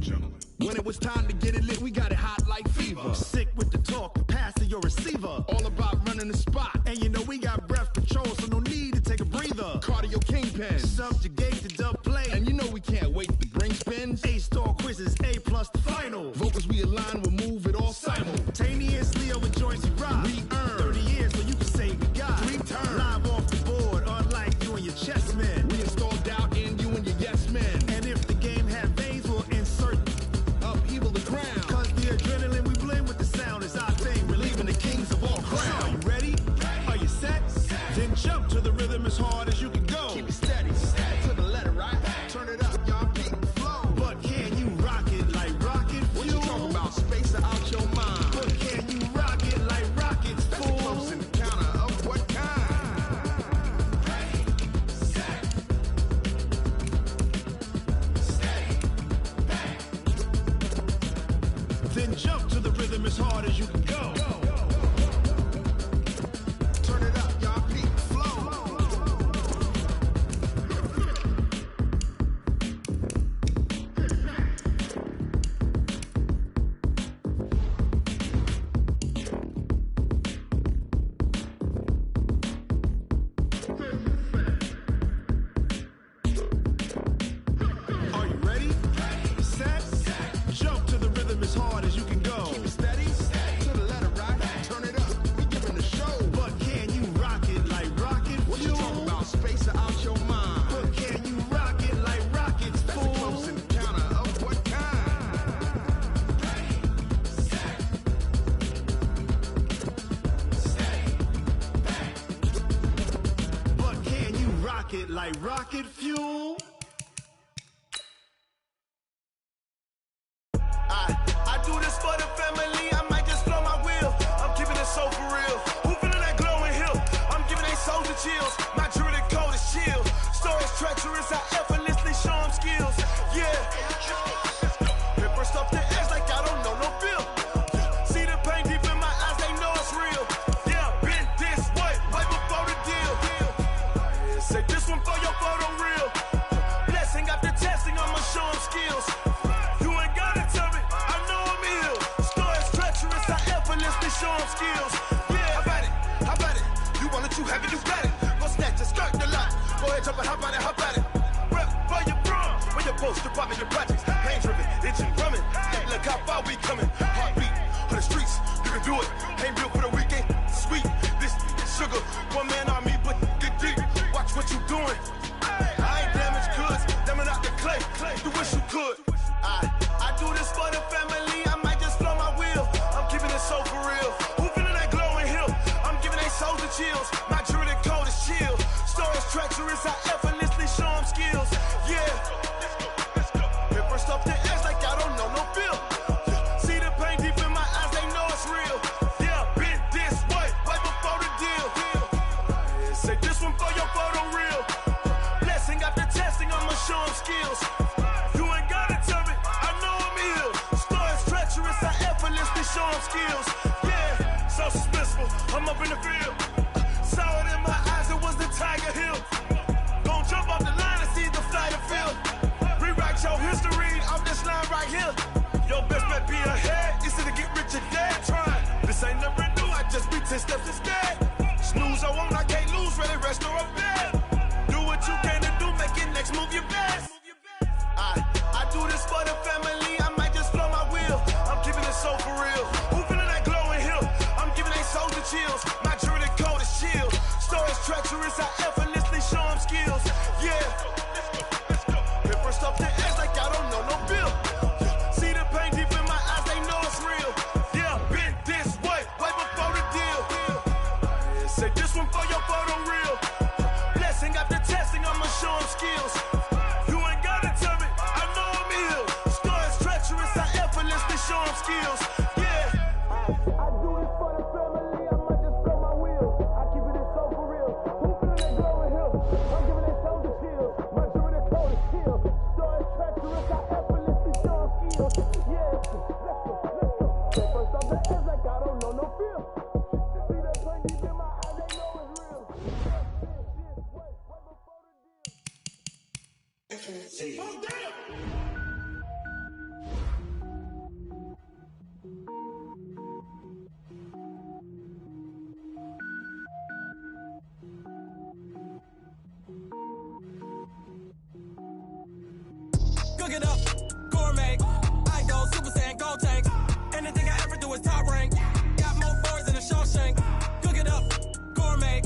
Gentlemen. When it was time to get it lit, we got it hot like fever. Sick with the talk, pass to your receiver. All about running the spot. And you know we got breath control, so no need to take a breather. Cardio kingpin, subjugate the dub play. And you know we can't wait to bring spins. A-star quizzes, A+ the final. Vocals we align, we'll move it all simultaneously over joints we rock. We earn 30 years, so you can say we got 3 turns. Live off the board, unlike you and your chess men. We install doubt in you and your yes men. And if the game had veins, we'll insert upheaval the ground. Cause the adrenaline we blend with the sound is our thing. Relieving the kings of all crowns. So are you ready? Are you set? Then jump jump to the rhythm as hard as you can go. Turn it up, y'all. Peak flow. Are you ready? Set. Jump to the rhythm as hard as you can go. Keep it steady. To the letter, right? Turn it up. We giving the show. But can you rock it like rocket fuel? What you talking about? Space out your mind. But can you rock it like rockets, fool? That's a close encounter of what kind? But can you rock it like rocket fuel? I do this for the family, I might just blow my wheel. I'm keeping it so for real. Who feeling that glowing hill? I'm giving they souls the chills. My jewelry code is chill. Stories treacherous, I effortlessly show them skills. Yeah. Paper stuff the edge like I don't know no feel. See the pain deep in my eyes, they know it's real. Yeah, been this way, way before the deal. Say this one for your photo reel. Blessing after testing, I'ma show them skills. You ain't gotta tell me, I know I'm ill. Stories treacherous, I effortlessly show them skills. Yeah, how about it? How about it? You want it, you have it, you got it. Go snatch it, skirt the lot. Go ahead, jump it, how about it? How about it? Rep for your prom, when you're supposed to pop in your projects. Pain driven, itching, drumming. Hey, look how far we coming. Heartbeat on the streets, you can do it. Ain't built for the weekend, sweet. This sugar, one man army, but get deep. Watch what you doing. I ain't damaged goods, damn it out the clay. You wish you could. I do this for the family, I might just blow my wheel. I'm keeping it so for real. Who feeling that glowing hill? I'm giving they souls the chills. My jewelry code is chill. Stories treacherous, I effortlessly show them skills. Yeah. Paper stuff the edge like I don't know no feel. See the pain deep in my eyes, they know it's real. Yeah, been this way, way before the deal. Say this one for your photo reel. Blessing after testing, I'ma show them skills. You ain't gotta tell me, I know I'm ill. Stories treacherous, I effortlessly show them skills. Yeah, so suspenseful, I'm up in the field. Saw it in my eyes, it was the Tiger Hill. Gon' jump off the line and see the flight of field. Rewrite your history off this line right here. Your best bet be ahead, instead of get rich or dead trying. This ain't never new, I just be 10 steps instead. Snooze, I won't, I can't lose, ready, rest or a bed. Do what you can to do, make it next move your best. I do this for the family, I might just blow my wheel. I'm keeping it so for real. Who feeling that glowing hill? I'm giving they souls the chills. My jewelry code is chill. Stories treacherous, I effortlessly show them skills. Yeah. Paper stuff the edge like I don't know no feel. See the pain deep in my eyes, they know it's real. Yeah, been this way, way before the deal. Say this one for your photo reel. Blessing after testing, I'ma show them skills. You ain't gotta tell me, I know I'm ill. Stories treacherous, I effortlessly show them skills. Yeah. I do this for the family, I might just blow my wheel. I keep it so for real. Who feeling that glowing hill? I'm giving they souls the chills. My jewelry code is chill. Stories treacherous, I effortlessly show them skills. Yeah. Let's go. Paper stuff the edge like I don't know no feel. See that pain deep in my eyes, they know it's real. Oh, damn! Cook it up, gourmet. I go Super Saiyan, gold tank. Anything I ever do is top rank. Got more boards than a Shawshank. Cook it up, gourmet.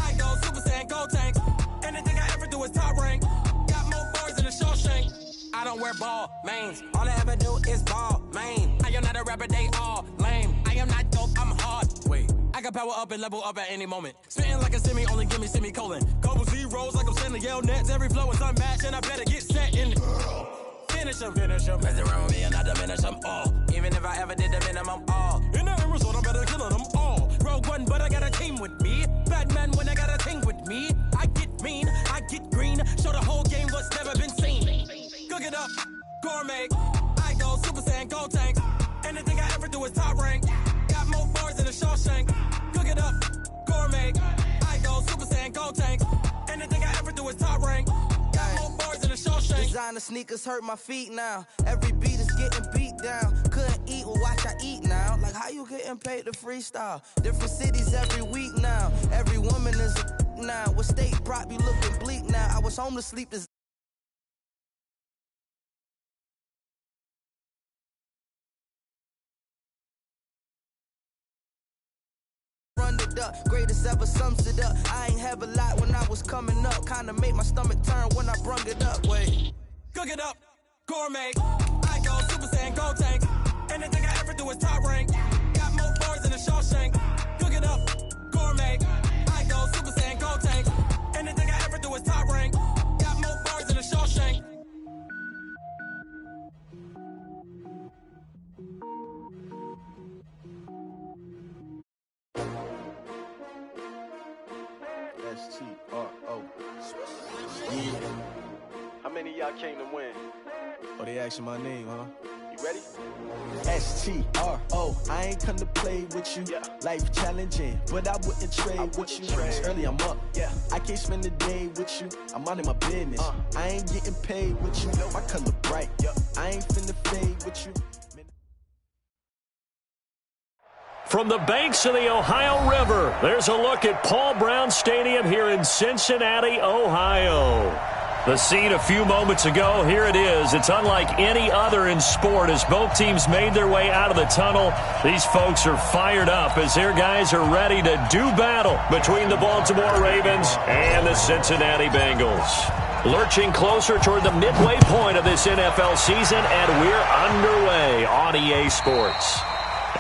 I go Super Saiyan, gold tank. Anything I ever do is top rank. Got more boards than a Shawshank. I don't wear ball mains. All I ever do is ball main. I am not a rapper, they all lame. I am not dope, I'm hard. Wait, I can power up and level up at any moment. Spitting like a semi, only give me semicolon. Couple zeros like I'm sending yell nets. Every flow is unmatched and I better get set in. Finish them. Mess around with me and I diminish them all. Even if I ever did the minimum all. In the end result, I'm better killing them all. Rogue One, but I got a team with me. Batman when I got a team with me. I get mean, I get green. Show the whole game what's never been seen. Cook it up, gourmet. I go Super Saiyan, gold tank. Anything I do is top rank. Got more bars than a Shawshank. Cook it up, gourmet. I go Super Saiyan, go tank. Anything I ever do is top rank. Got more bars than a Shawshank. Designer sneakers hurt my feet now. Every beat is getting beat down. Couldn't eat, well watch I eat now. Like how you getting paid to freestyle? Different cities every week now. Every woman is a now. What state prop you looking bleak now? I was home to sleep this. Run it up, greatest ever sums it up. I ain't have a lot when I was coming up. Kinda made my stomach turn when I brung it up. Wait. Cook it up, gourmet. I go Super Saiyan, go tank. Anything I ever do is top rank. Got more bars than a Shawshank. Cook it up, gourmet. I go Super Saiyan, go tank. Anything I ever do is top rank. Got more bars than a Shawshank. S-T-R-O. Yeah. How many of y'all came to win? Oh, they asking my name, huh? You ready? S-T-R-O. I ain't come to play with you. Yeah. Life challenging, but I wouldn't trade with you. It's early, I'm up. Yeah. I can't spend the day with you. I'm minding my business. I ain't getting paid with you. My color bright. Yeah. I ain't finna fade with you. From the banks of the Ohio River, there's a look at Paul Brown Stadium here in Cincinnati, Ohio. The scene a few moments ago, here it is. It's unlike any other in sport as both teams made their way out of the tunnel. These folks are fired up as their guys are ready to do battle between the Baltimore Ravens and the Cincinnati Bengals. Lurching closer toward the midway point of this NFL season, and we're underway on EA Sports.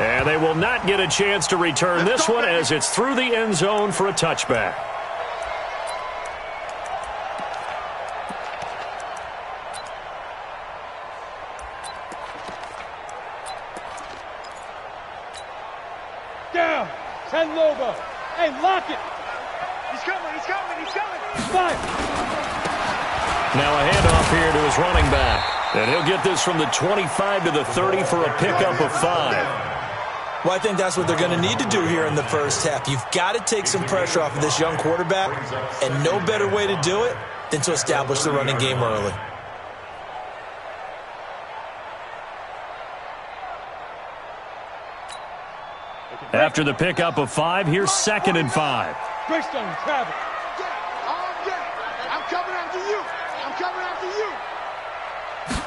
And they will not get a chance to return this one as it's through the end zone for a touchback. Down. 10 Lobo. Hey, lock it. He's coming. He's coming. He's coming. Five. Now a handoff here to his running back. And he'll get this from the 25 to the 30 for a pickup of 5. Well, I think that's what they're going to need to do here in the first half. You've got to take some pressure off of this young quarterback, and no better way to do it than to establish the running game early. After the pickup of 5, here's 2nd and 5. Greystone, travel. I'm coming after you. I'm coming after you.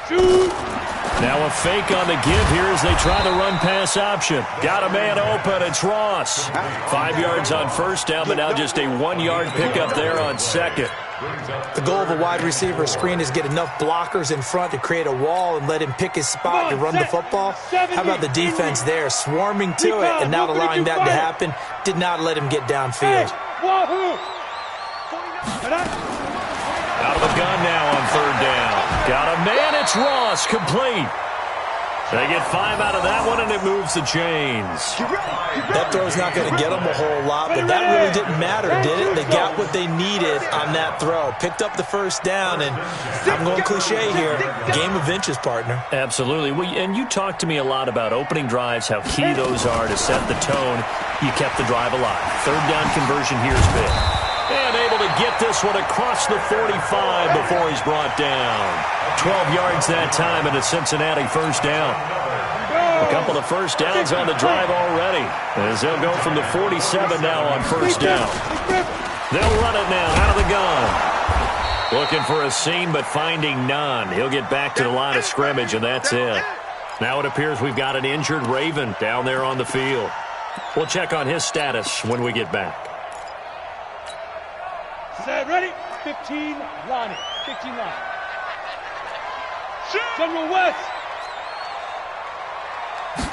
Shoot. Now a fake on the give here as they try the run-pass option. Got a man open. It's Ross. 5 yards on first down, but now just a 1-yard pickup there on 2nd. The goal of a wide receiver screen is get enough blockers in front to create a wall and let him pick his spot to run the football. How about the defense there, swarming to it and not allowing that to happen? Did not let him get downfield. Out of the gun now on 3rd down. Got a man. It's Ross. Complete. They get 5 out of that one, and it moves the chains. That throw's not going to get them a whole lot, but that really didn't matter, did it? They got what they needed on that throw. Picked up the first down, and I'm going cliche here, game of inches, partner. Absolutely. Well, and you talked to me a lot about opening drives, how key those are to set the tone. You kept the drive alive. 3rd down conversion here is big. And able to get this one across the 45 before he's brought down. 12 yards that time and a Cincinnati first down. A couple of first downs on the drive already as they'll go from the 47 now on 1st down. They'll run it now out of the gun. Looking for a seam but finding none. He'll get back to the line of scrimmage and that's it. Now it appears we've got an injured Raven down there on the field. We'll check on his status when we get back. Set, ready? 15, Lonnie. 15 line. General West.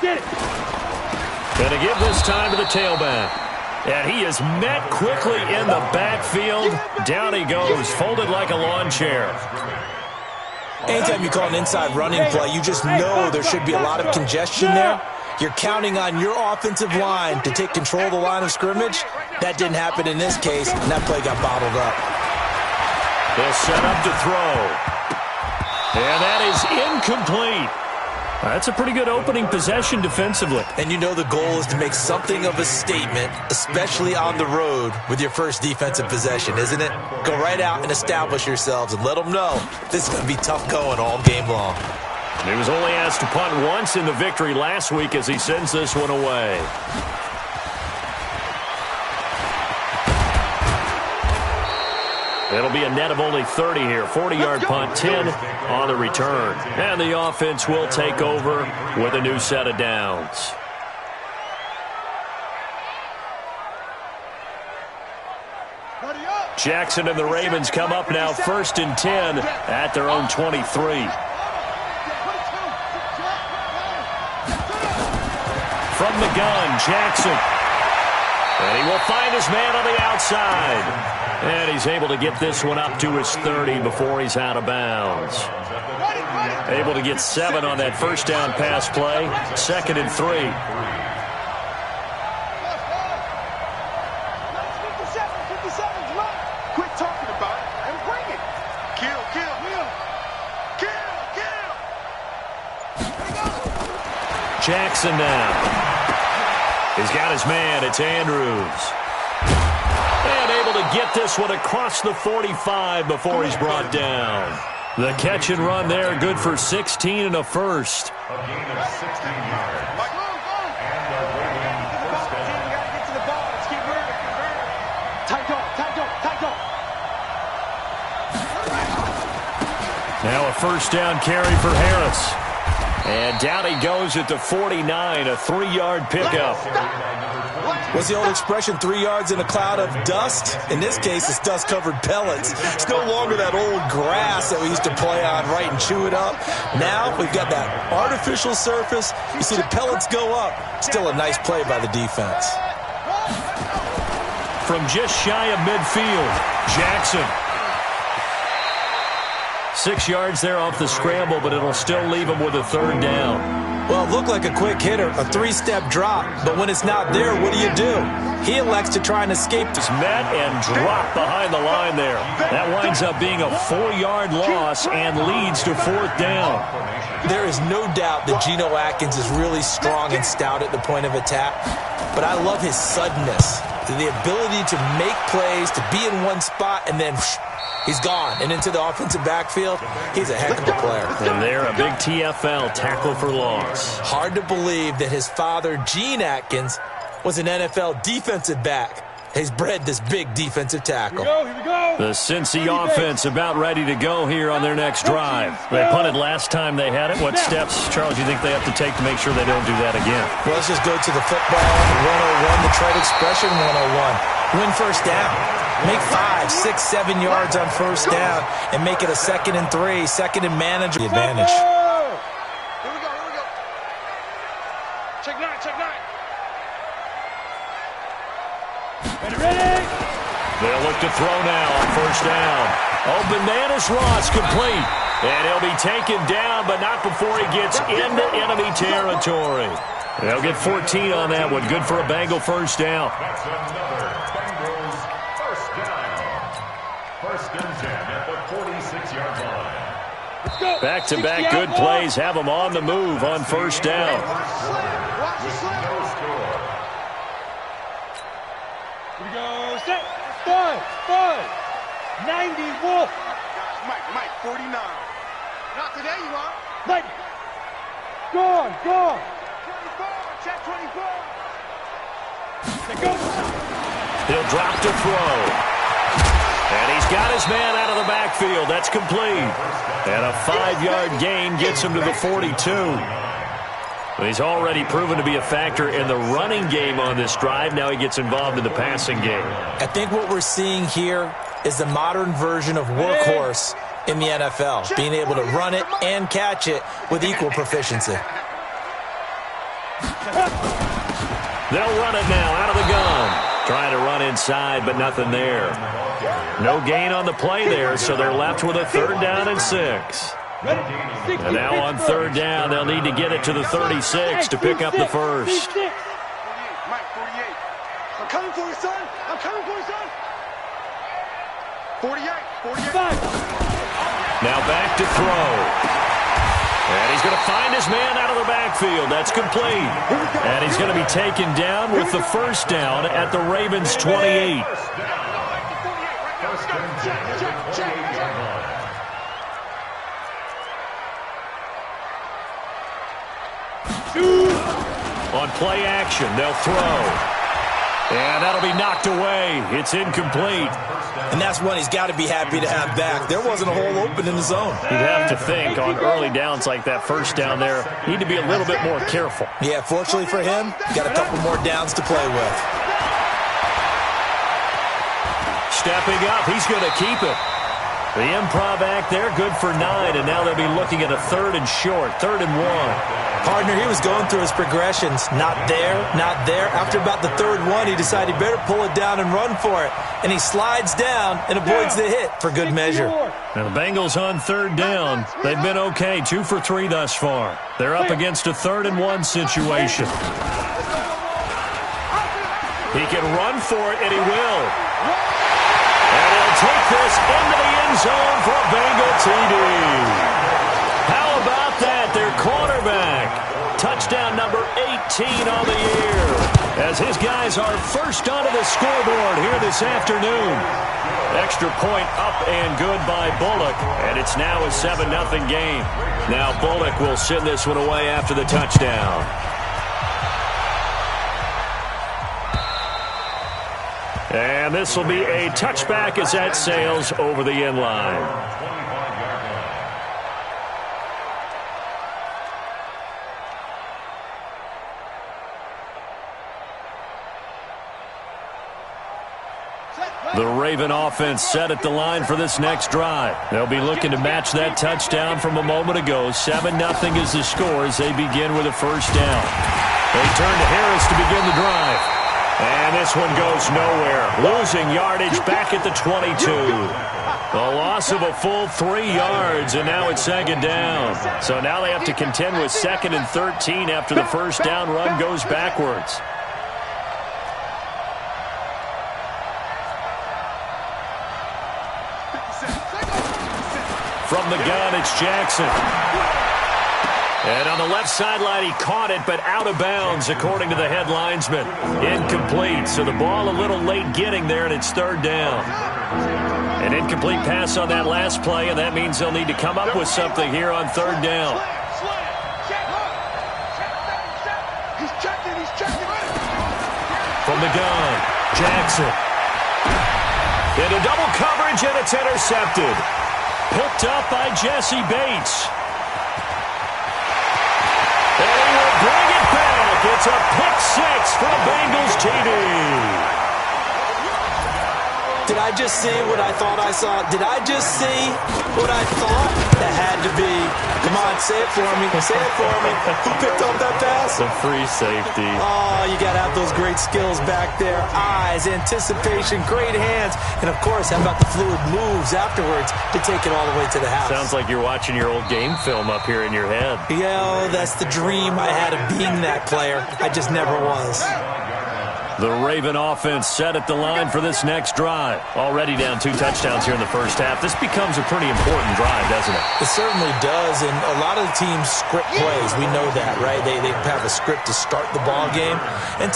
Get it. Going to give this time to the tailback. And he is met quickly in the backfield. Down he goes, folded like a lawn chair. Anytime you call an inside running play, you just know there should be a lot of congestion there. You're counting on your offensive line to take control of the line of scrimmage. That didn't happen in this case, and that play got bottled up. They'll set up to throw. And that is incomplete. That's a pretty good opening possession defensively. And you know the goal is to make something of a statement, especially on the road with your first defensive possession, isn't it? Go right out and establish yourselves and let them know this is going to be tough going all game long. He was only asked to punt once in the victory last week as he sends this one away. It'll be a net of only 30 here. 40-yard punt, 10 on the return. And the offense will take over with a new set of downs. Jackson and the Ravens come up now 1st and 10 at their own 23. From the gun, Jackson. And he will find his man on the outside. And he's able to get this one up to his 30 before he's out of bounds. Able to get 7 on that first down pass play. 2nd and 3. Quit talking about it and bring it. Kill, kill, kill. Kill, kill. Jackson now. He's got his man. It's Andrews. And able to get this one across the 45 before he's brought down. The catch and run there, good for 16 and a first. A gain of 16 yards. And the Ravens first down. You got to get to the ball. Let's keep moving. Tight dog, tight dog, tight dog. Now a first down carry for Harris. And down he goes at the 49, a 3-yard pickup. What's the old expression, 3 yards in a cloud of dust? In this case, it's dust-covered pellets. It's no longer that old grass that we used to play on, right, and chew it up. Now we've got that artificial surface. You see the pellets go up. Still a nice play by the defense. From just shy of midfield, Jackson. 6 yards there off the scramble, but it'll still leave him with a 3rd down. Well, it looked like a quick hitter, a 3-step drop, but when it's not there, what do? He elects to try and escape. It's met and dropped behind the line there. That winds up being a 4-yard loss and leads to 4th down. There is no doubt that Geno Atkins is really strong and stout at the point of attack, but I love his suddenness, the ability to make plays, to be in one spot, and then he's gone and into the offensive backfield. He's a heck of a player. And there, a big TFL, tackle for loss. Hard to believe that his father, Gene Atkins, was an NFL defensive back. He's bred this big defensive tackle. Here we go. The Cincy offense about ready to go here on their next drive. They punted last time they had it. What steps, Charles, you think they have to take to make sure they don't do that again? Well, let's just go to the football 101, the trade expression 101. Win first down. Make 5, 6, 7 yards on first down and make it a 2nd and 3, 2nd and manageable advantage. Here we go, here we go. Check 9, check 9. Ready? They'll look to throw now on first down. Oh, Bananas Ross complete. And he'll be taken down, but not before he gets into enemy territory. They'll get 14 on that one. Good for a Bengal first down. That's another Bengals first down. 1st and 10 at the 46-yard line. Let's go. Back-to-back good plays have them on the move on first down. Watch the slip. No score. Here we go. Set. 90 Wolf. Mike, 49. Not today, you are. Mike. Gone. 24. Check 24. They go. He'll drop to throw. And he's got his man out of the backfield. That's complete. And a 5-yard gain gets him to the 42. He's already proven to be a factor in the running game on this drive. Now he gets involved in the passing game. I think what we're seeing here is the modern version of workhorse in the NFL, being able to run it and catch it with equal proficiency. They'll run it now out of the gun. Trying to run inside, but nothing there. No gain on the play there, so they're left with a 3rd down and 6. And now on 3rd down, they'll need to get it to the 36 to pick up the first. 48. Mike, 48. I'm coming for you, son. I'm coming for you, son. 48. Now back to throw. And he's going to find his man out of the backfield. That's complete. And he's going to be taken down with the first down at the Ravens' 28. On play action, they'll throw. And that'll be knocked away. It's incomplete. And that's one he's got to be happy to have back. There wasn't a hole open in the zone. You'd have to think on early downs like that first down there, need to be a little bit more careful. Yeah, fortunately for him, got a couple more downs to play with. Stepping up, he's going to keep it. The improv act there, good for 9, and now they'll be looking at a 3rd and short, 3rd and 1. Partner, he was going through his progressions. Not there, not there. After about the 3rd one, he decided he better pull it down and run for it. And he slides down and avoids the hit for good measure. Now the Bengals on 3rd down. They've been okay, 2 for 3 thus far. They're up against a 3rd and 1 situation. He can run for it, and he will. And he'll take this into the end zone for a Bengal TD. How about that? Their quarterback. Touchdown number 18 on the year. As his guys are first onto the scoreboard here this afternoon. Extra point up and good by Bullock. And it's now a 7-0 game. Now Bullock will send this one away after the touchdown. And this will be a touchback as that sails over the end line. The Raven offense set at the line for this next drive. They'll be looking to match that touchdown from a moment ago. 7-0 is the score as they begin with a first down. They turn to Harris to begin the drive. And this one goes nowhere. Losing yardage back at the 22. A loss of a full 3 yards, and now it's 2nd down. So now they have to contend with 2nd and 13 after the first down run goes backwards. From the gun, it's Jackson. And on the left sideline, he caught it, but out of bounds, according to the head linesman. Incomplete, so the ball a little late getting there, and it's 3rd down. An incomplete pass on that last play, and that means they'll need to come up with something here on 3rd down. From the gun, Jackson. Into double coverage, and it's intercepted. Picked up by Jesse Bates. And he will bring it back. It's a pick 6 for a Bengals TD. Did I just see what I thought I saw? Did I just see what I thought? That had to be. Come on, say it for me. Say it for me. Who picked up that pass? The free safety. Oh, you got to have those great skills back there. Eyes, anticipation, great hands. And, of course, how about the fluid moves afterwards to take it all the way to the house? Sounds like you're watching your old game film up here in your head. Yo, that's the dream I had of being that player. I just never was. The Raven offense set at the line for this next drive. Already down 2 touchdowns here in the first half. This becomes a pretty important drive, doesn't it? It certainly does, and a lot of the teams script plays. We know that, right? They have a script to start the ball game. And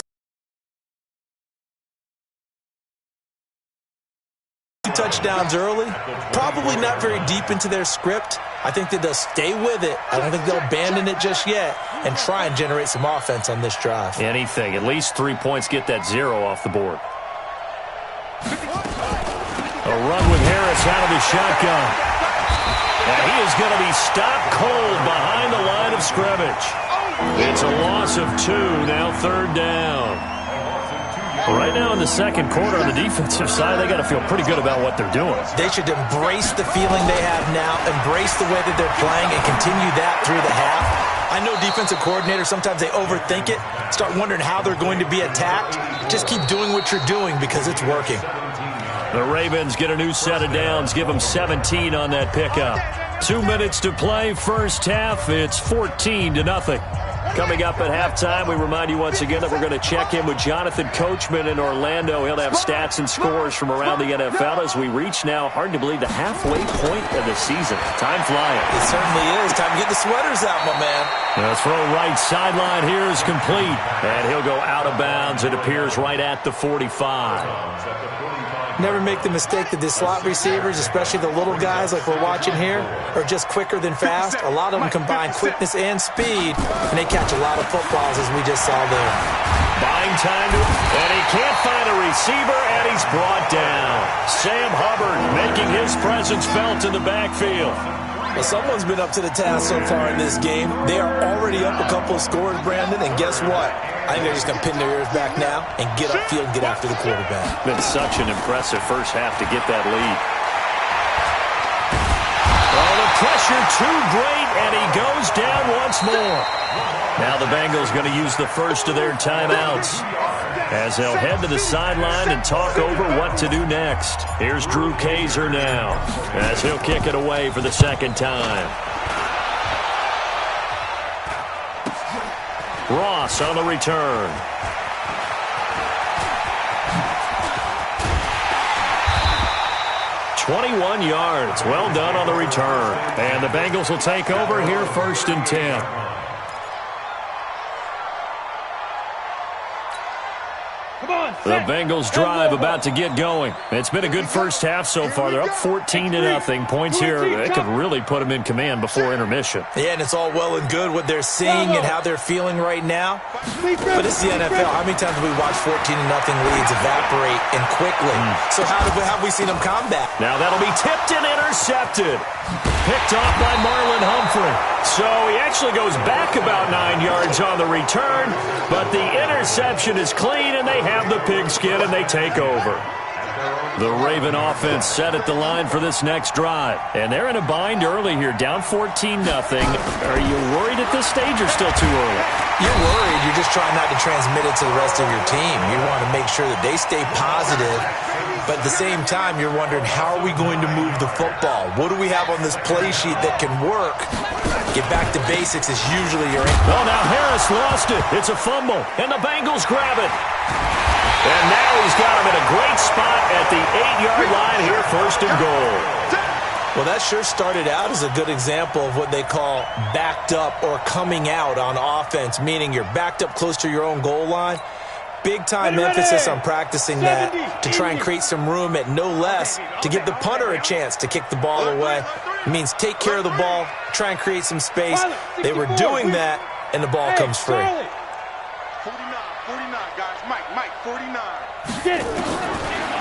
2 touchdowns early, probably not very deep into their script. I think that they'll stay with it. I don't think they'll abandon it just yet and try and generate some offense on this drive. Anything. At least 3 points, get that 0 off the board. A run with Harris out of the shotgun. And he is going to be stopped cold behind the line of scrimmage. It's a loss of 2, now 3rd down. Right now in the second quarter on the defensive side, they got to feel pretty good about what they're doing. They should embrace the feeling they have now, embrace the way that they're playing, and continue that through the half. I know defensive coordinators, sometimes they overthink it, start wondering how they're going to be attacked. Just keep doing what you're doing because it's working. The Ravens get a new set of downs, give them 17 on that pickup. 2 minutes to play, first half, it's 14-0. Coming up at halftime, we remind you once again that we're going to check in with Jonathan Coachman in Orlando. He'll have stats and scores from around the NFL as we reach now, hard to believe, the halfway point of the season. Time flying. It certainly is. Time to get the sweaters out, my man. The throw right sideline here is complete. And he'll go out of bounds. It appears right at the 45. Never make the mistake that the slot receivers, especially the little guys like we're watching here, are just quicker than fast. A lot of them combine quickness and speed, and they catch a lot of footballs, as we just saw there. Buying time to, and he can't find a receiver, and he's brought down. Sam Hubbard making his presence felt in the backfield. Well, someone's been up to the task so far in this game. They are already up a couple of scores, Brandon, and guess what? I think they're just going to pin their ears back now and get upfield and get after the quarterback. Been such an impressive first half to get that lead. Oh, the pressure too great, and he goes down once more. Now the Bengals going to use the first of their timeouts as they'll head to the sideline and talk over what to do next. Here's Drew Kaiser now as he'll kick it away for the second time. Ross on the return. "21 yards. Well done on the return. And the Bengals will take over here 1st and 10. The Bengals drive about to get going. It's been a good first half so far. They're up 14-0. Points here, they could really put them in command before intermission. Yeah, and it's all well and good what they're seeing and how they're feeling right now. But it's the NFL. How many times have we watched 14-0 leads evaporate and quickly? So how have we seen them combat? Now that'll be tipped and intercepted. Picked off by Marlon Humphrey. So he actually goes back about 9 yards on the return, but the interception is clean, and they have the pigskin, and they take over. The Raven offense set at the line for this next drive. And they're in a bind early here, down 14-0. Are you worried at this stage or still too early? You're worried. You're just trying not to transmit it to the rest of your team. You want to make sure that they stay positive. But at the same time, you're wondering, how are we going to move the football? What do we have on this play sheet that can work? Get back to basics is usually your aim. Oh, now Harris lost it. It's a fumble, and the Bengals grab it. And now he's got him in a great spot at the 8-yard line here, 1st and goal. Well, that sure started out as a good example of what they call backed up or coming out on offense, meaning you're backed up close to your own goal line. Big-time emphasis on practicing that to try and create some room at no less to give the punter a chance to kick the ball away. It means take care of the ball, try and create some space. They were doing that, and the ball comes free. 49, guys. Mike, 49.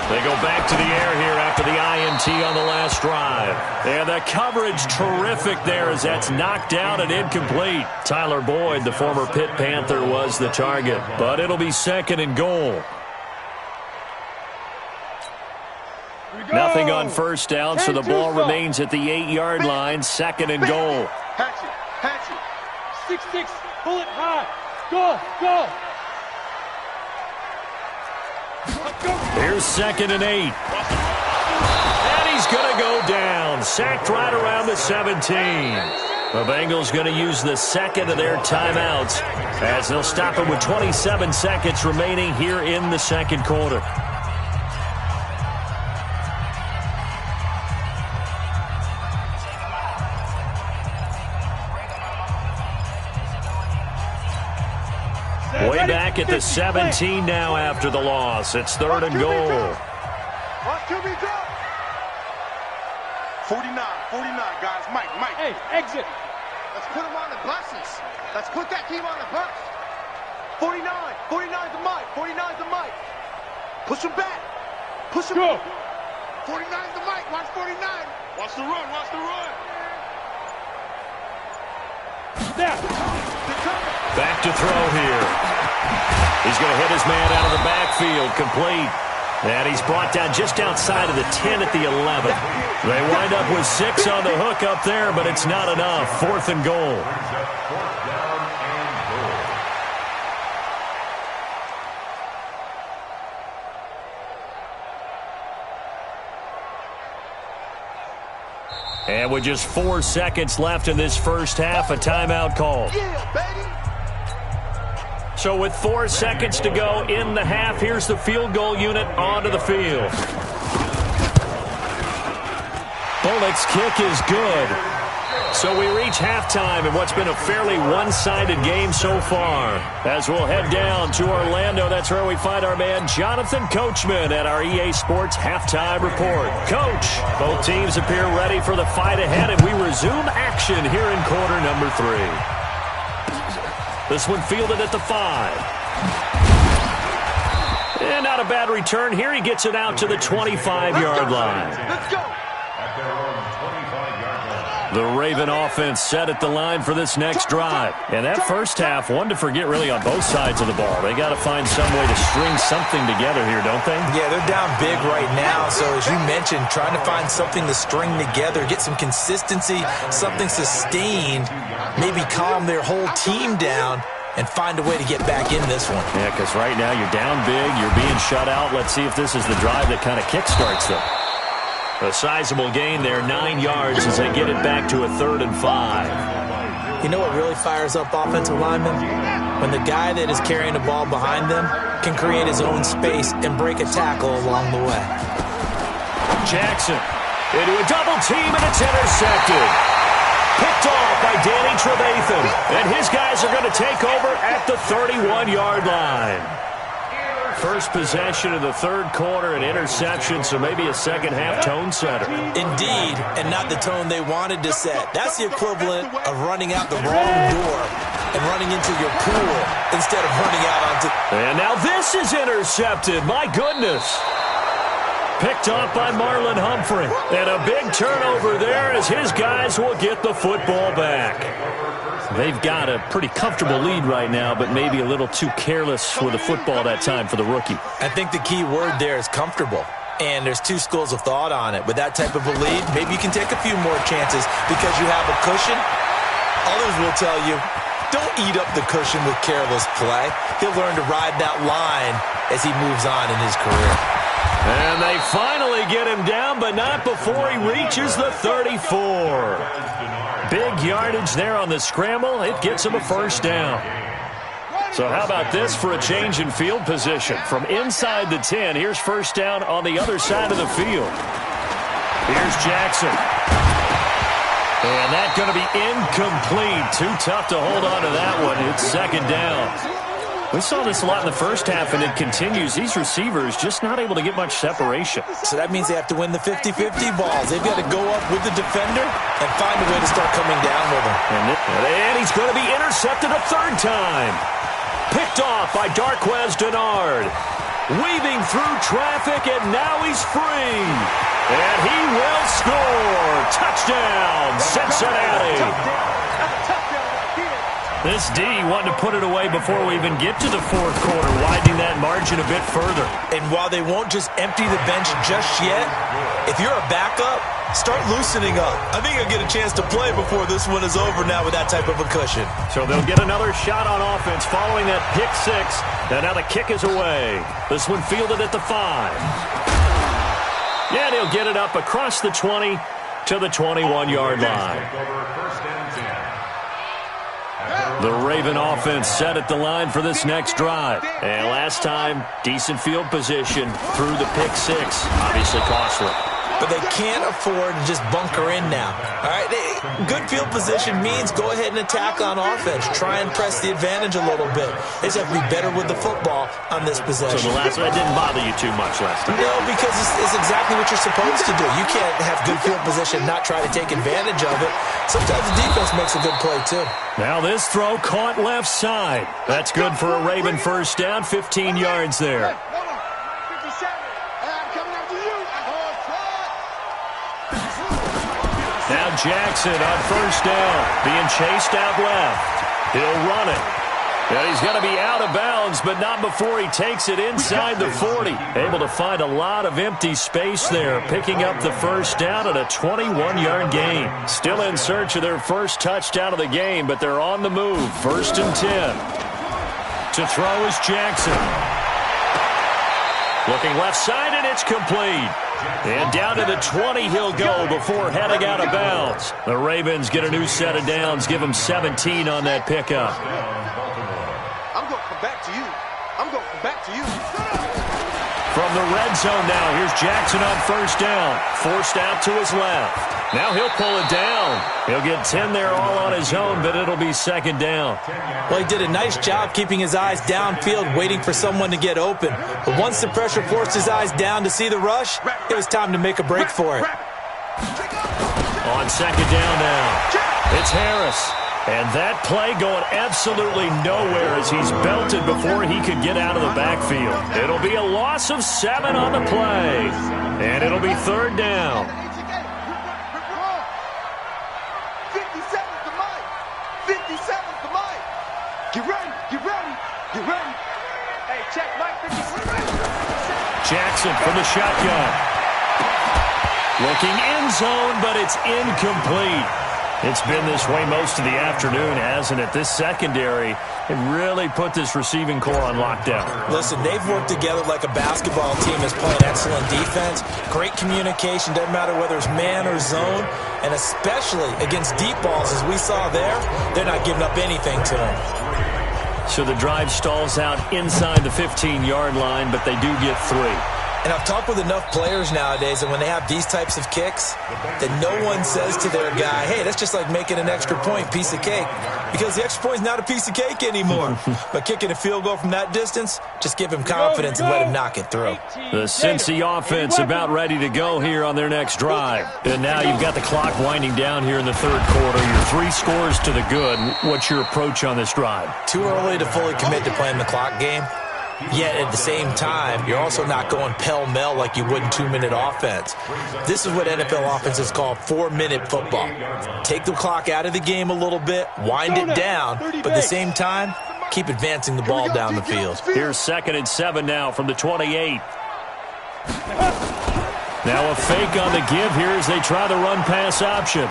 They go back to the air here after the INT on the last drive. And the coverage terrific there as that's knocked down and incomplete. Tyler Boyd, the former Pitt Panther, was the target. But it'll be 2nd and goal. Nothing on first down, so the ball remains at the 8-yard line. 2nd and goal. Hatchet. 6-6. Pull it high. Go. Here's 2nd and 8. And he's going to go down. Sacked right around the 17. The Bengals going to use the second of their timeouts as they'll stop him with 27 seconds remaining here in the second quarter. Way back at the 17 now after the loss. It's 3rd and goal. 49, guys. Mike. Hey, exit. Let's put him on the buses. Let's put that team on the bus. 49 to Mike. 49 to Mike. Push him back. Push him. Go. 49 to Mike. Watch 49. Watch the run. Snap. Back to throw here. He's going to hit his man out of the backfield, complete. And he's brought down just outside of the 10 at the 11. They wind up with 6 on the hook up there, but it's not enough. 4th and goal. And with just 4 seconds left in this first half, a timeout call. Yeah, baby. So with 4 seconds to go in the half, here's the field goal unit onto the field. Bullock's kick is good. So we reach halftime in what's been a fairly one-sided game so far. As we'll head down to Orlando, that's where we find our man Jonathan Coachman at our EA Sports Halftime Report. Coach, both teams appear ready for the fight ahead, and we resume action here in quarter number 3. This one fielded at the 5. And not a bad return here. He gets it out to the 25-yard line. Let's go. The Raven offense set at the line for this next drive. And that first half, one to forget really on both sides of the ball. They got to find some way to string something together here, don't they? Yeah, they're down big right now. So as you mentioned, trying to find something to string together, get some consistency, something sustained, maybe calm their whole team down and find a way to get back in this one. Yeah, because right now you're down big, you're being shut out. Let's see if this is the drive that kind of kickstarts them. A sizable gain there, 9 yards as they get it back to a 3rd and 5. You know what really fires up offensive linemen? When the guy that is carrying the ball behind them can create his own space and break a tackle along the way. Jackson into a double team, and it's intercepted. Picked off by Danny Trevathan. And his guys are going to take over at the 31-yard line. First possession of the third quarter, an interception, so maybe a second-half tone setter. Indeed, and not the tone they wanted to set. That's the equivalent of running out the wrong door and running into your pool instead of running out onto... And now this is intercepted. My goodness. Picked off by Marlon Humphrey. And a big turnover there as his guys will get the football back. They've got a pretty comfortable lead right now, but maybe a little too careless with the football that time for the rookie. I think the key word there is comfortable. And there's two schools of thought on it. With that type of a lead, maybe you can take a few more chances because you have a cushion. Others will tell you, don't eat up the cushion with careless play. He'll learn to ride that line as he moves on in his career. And they finally get him down, but not before he reaches the 34. Big yardage there on the scramble. It gets him a first down. So how about this for a change in field position? From inside the 10, here's first down on the other side of the field. Here's Jackson. And that's going to be incomplete. Too tough to hold on to that one. It's second down. We saw this a lot in the first half, and it continues. These receivers just not able to get much separation. So that means they have to win the 50-50 balls. They've got to go up with the defender and find a way to start coming down with him. And he's going to be intercepted a third time. Picked off by Darquez Denard. Weaving through traffic, and now he's free. And he will score. Touchdown, Cincinnati. This D wanting to put it away before we even get to the fourth quarter, widening that margin a bit further. And while they won't just empty the bench just yet, if you're a backup, start loosening up. I think you'll get a chance to play before this one is over now with that type of a cushion. So they'll get another shot on offense following that pick six. And now the kick is away. This one fielded at the 5. Yeah, they'll get it up across the 20 to the 21-yard line. The Raven offense set at the line for this next drive. And last time, decent field position through the pick six. Obviously costly. But they can't afford to just bunker in now. All right, good field position means go ahead and attack on offense. Try and press the advantage a little bit. They just have to be better with the football on this possession. So the last one didn't bother you too much last time? No, because it's exactly what you're supposed to do. You can't have good field position, not try to take advantage of it. Sometimes the defense makes a good play, too. Now this throw caught left side. That's good for a Raven first down, 15 yards there. Now Jackson on first down, being chased out left. He'll run it. And he's going to be out of bounds, but not before he takes it inside the 40. Able to find a lot of empty space there, picking up the first down at a 21-yard gain. Still in search of their first touchdown of the game, but they're on the move. First and 10. To throw is Jackson. Looking left side, and it's complete. And down to the 20 he'll go before heading out of bounds. The Ravens get a new set of downs, give them 17 on that pickup. come back to you. I'm going to come back to you. From the red zone now, here's Jackson on first down. Forced out to his left. Now he'll pull it down. He'll get 10 there all on his own, but it'll be second down. Well, he did a nice job keeping his eyes downfield, waiting for someone to get open. But once the pressure forced his eyes down to see the rush, it was time to make a break for it. On second down now, it's Harris. And that play going absolutely nowhere as he's belted before he could get out of the backfield. It'll be a loss of 7 on the play. And it'll be third down. 50 seconds to Mike. 50 seconds to Mike. Get ready. Get ready. Get ready. Hey, check Mike. 50 seconds. Jackson from the shotgun. Looking end zone, but it's incomplete. It's been this way most of the afternoon, hasn't it? This secondary, it really put this receiving core on lockdown. Listen, they've worked together like a basketball team that's playing excellent defense. Great communication, doesn't matter whether it's man or zone. And especially against deep balls, as we saw there, they're not giving up anything to them. So the drive stalls out inside the 15-yard line, but they do get 3. And I've talked with enough players nowadays, and when they have these types of kicks, that no one says to their guy, hey, that's just like making an extra point, piece of cake. Because the extra point is not a piece of cake anymore. But kicking a field goal from that distance, just give him confidence and let him knock it through. The Cincy offense about ready to go here on their next drive. And now you've got the clock winding down here in the third quarter. You're 3 scores to the good. What's your approach on this drive? Too early to fully commit to playing the clock game. Yet at the same time, you're also not going pell-mell like you would in 2-minute offense. This is what NFL offenses call 4-minute football. Take the clock out of the game a little bit, wind it down, but at the same time, keep advancing the ball down the field. Here's 2nd and 7 now from the 28. Now a fake on the give here as they try the run-pass option.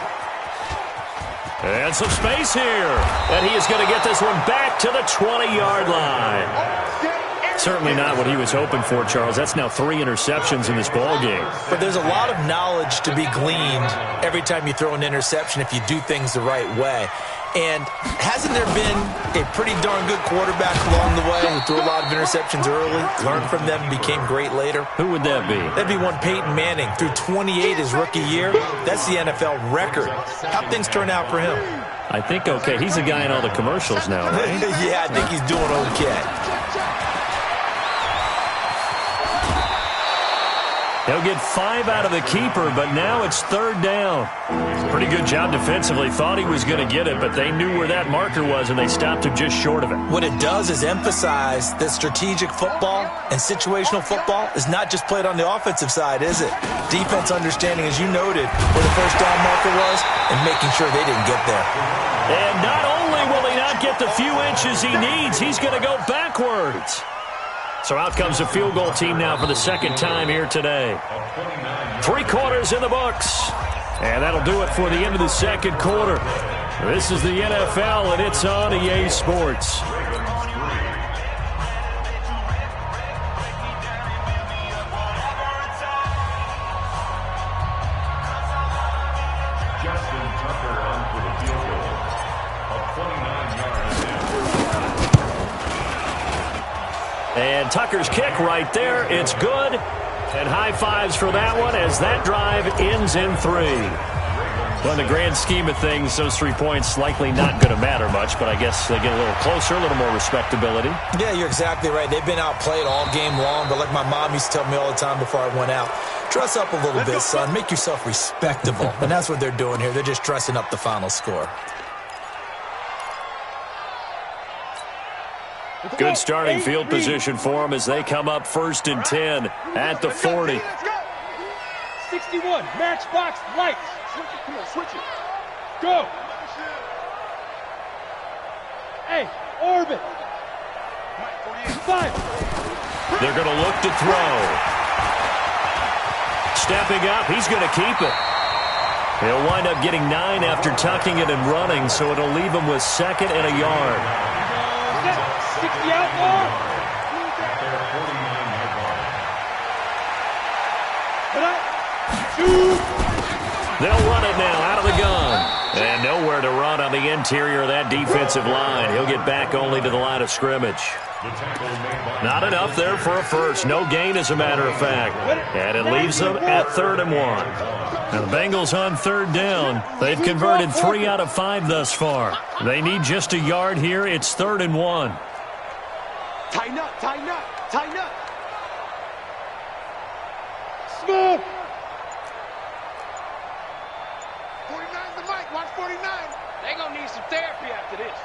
And some space here. And he is going to get this one back to the 20-yard line. Certainly not what he was hoping for, Charles. That's now 3 interceptions in this ball game. But there's a lot of knowledge to be gleaned every time you throw an interception if you do things the right way. And hasn't there been a pretty darn good quarterback along the way who threw a lot of interceptions early, learned from them, became great later? Who would that be? That'd be one Peyton Manning. Threw 28 his rookie year. That's the NFL record. How'd things turn out for him? I think okay. He's the guy in all the commercials now, right? Yeah, I think he's doing okay. He'll get 5 out of the keeper, but now it's third down. Pretty good job defensively. Thought he was going to get it, but they knew where that marker was, and they stopped him just short of it. What it does is emphasize that strategic football and situational football is not just played on the offensive side, is it? Defense understanding, as you noted, where the first down marker was and making sure they didn't get there. And not only will he not get the few inches he needs, he's going to go backwards. So out comes the field goal team now for the second time here today. 3 quarters in the books. And that'll do it for the end of the second quarter. This is the NFL, and it's on EA Sports. Justin Tucker on for the field goal of 29 yards. And Tucker's kick right there. It's good. And high fives for that one as that drive ends in 3. Well, in the grand scheme of things, those 3 points likely not going to matter much, but I guess they get a little closer, a little more respectability. Yeah, you're exactly right. They've been outplayed all game long, but like my mom used to tell me all the time before I went out, dress up a little bit, son. Make yourself respectable. And that's what they're doing here. They're just dressing up the final score. Good starting field position for them as they come up 1st and 10 at the 40. 61, matchbox lights. Switch it. Come on, switch it. Go. Hey, orbit. 5. They're going to look to throw. Stepping up, he's going to keep it. He'll wind up getting 9 after tucking it and running, so it'll leave him with 2nd and a yard. 60 out more. They'll run it now out of the gun. And nowhere to run on the interior of that defensive line. He'll get back only to the line of scrimmage. Not enough there for a first. No gain, as a matter of fact. And it leaves them at 3rd and 1. Now the Bengals on 3rd down. They've converted 3 out of 5 thus far. They need just a yard here. It's 3rd and 1. Tighten up, tighten up, tighten up. Smooth. 49's the mic. Watch 49. They gonna need some therapy after this.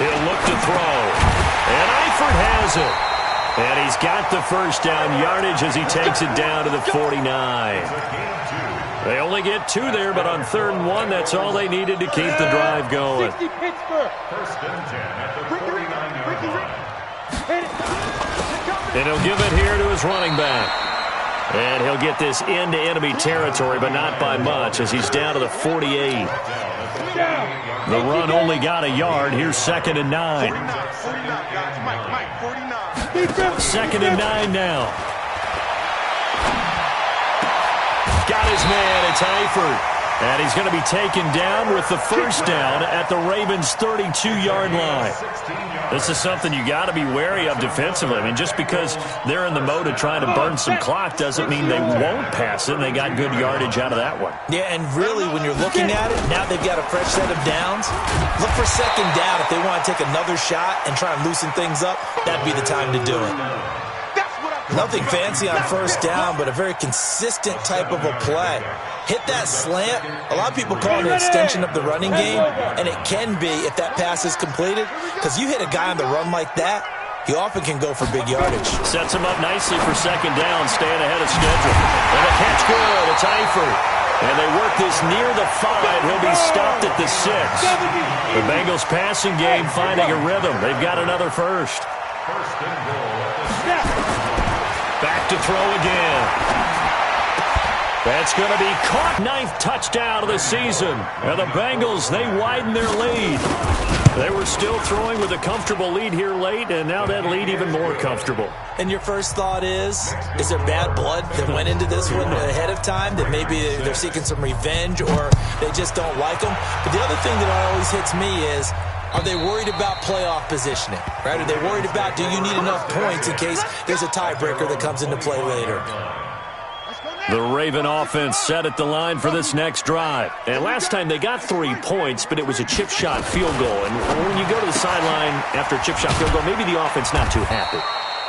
He'll look to throw. And Eifert has it. And he's got the first down yardage as he takes it down to the 49. They only get 2 there, but on 3rd and 1, that's all they needed to keep the drive going. 60 Pittsburgh. First and 10 at the 49-yard line. And he'll give it here to his running back. And he'll get this into enemy territory, but not by much, as he's down to the 48. The run only got a yard. Here's 2nd and 9. 49, guys. Mike, 49. 2nd and 9 now. Got his man. It's Eifert. And he's going to be taken down with the first down at the Ravens' 32-yard line. This is something you got to be wary of defensively. I mean, just because they're in the mode of trying to burn some clock doesn't mean they won't pass it, and they got good yardage out of that one. Yeah, and really, when you're looking at it, now they've got a fresh set of downs. Look for 2nd down. If they want to take another shot and try and loosen things up, that'd be the time to do it. Nothing fancy on 1st down, but a very consistent type of a play. Hit that slant. A lot of people call it an extension of the running game, and it can be if that pass is completed, because you hit a guy on the run like that, he often can go for big yardage. Sets him up nicely for 2nd down, staying ahead of schedule. And the catch good. It's Eifert. And they work this near the 5. He'll be stopped at the 6. The Bengals passing game finding a rhythm. They've got another first. First and goal at the Back to throw again. That's going to be caught. 9th touchdown of the season. And the Bengals, they widen their lead. They were still throwing with a comfortable lead here late, and now that lead even more comfortable. And your first thought is there bad blood that went into this one ahead of time, that maybe they're seeking some revenge or they just don't like them? But the other thing that always hits me is, are they worried about playoff positioning, right? Are they worried about, do you need enough points in case there's a tiebreaker that comes into play later? The Raven offense set at the line for this next drive. And last time they got 3 points, but it was a chip shot field goal. And when you go to the sideline after a chip shot field goal, maybe the offense not too happy.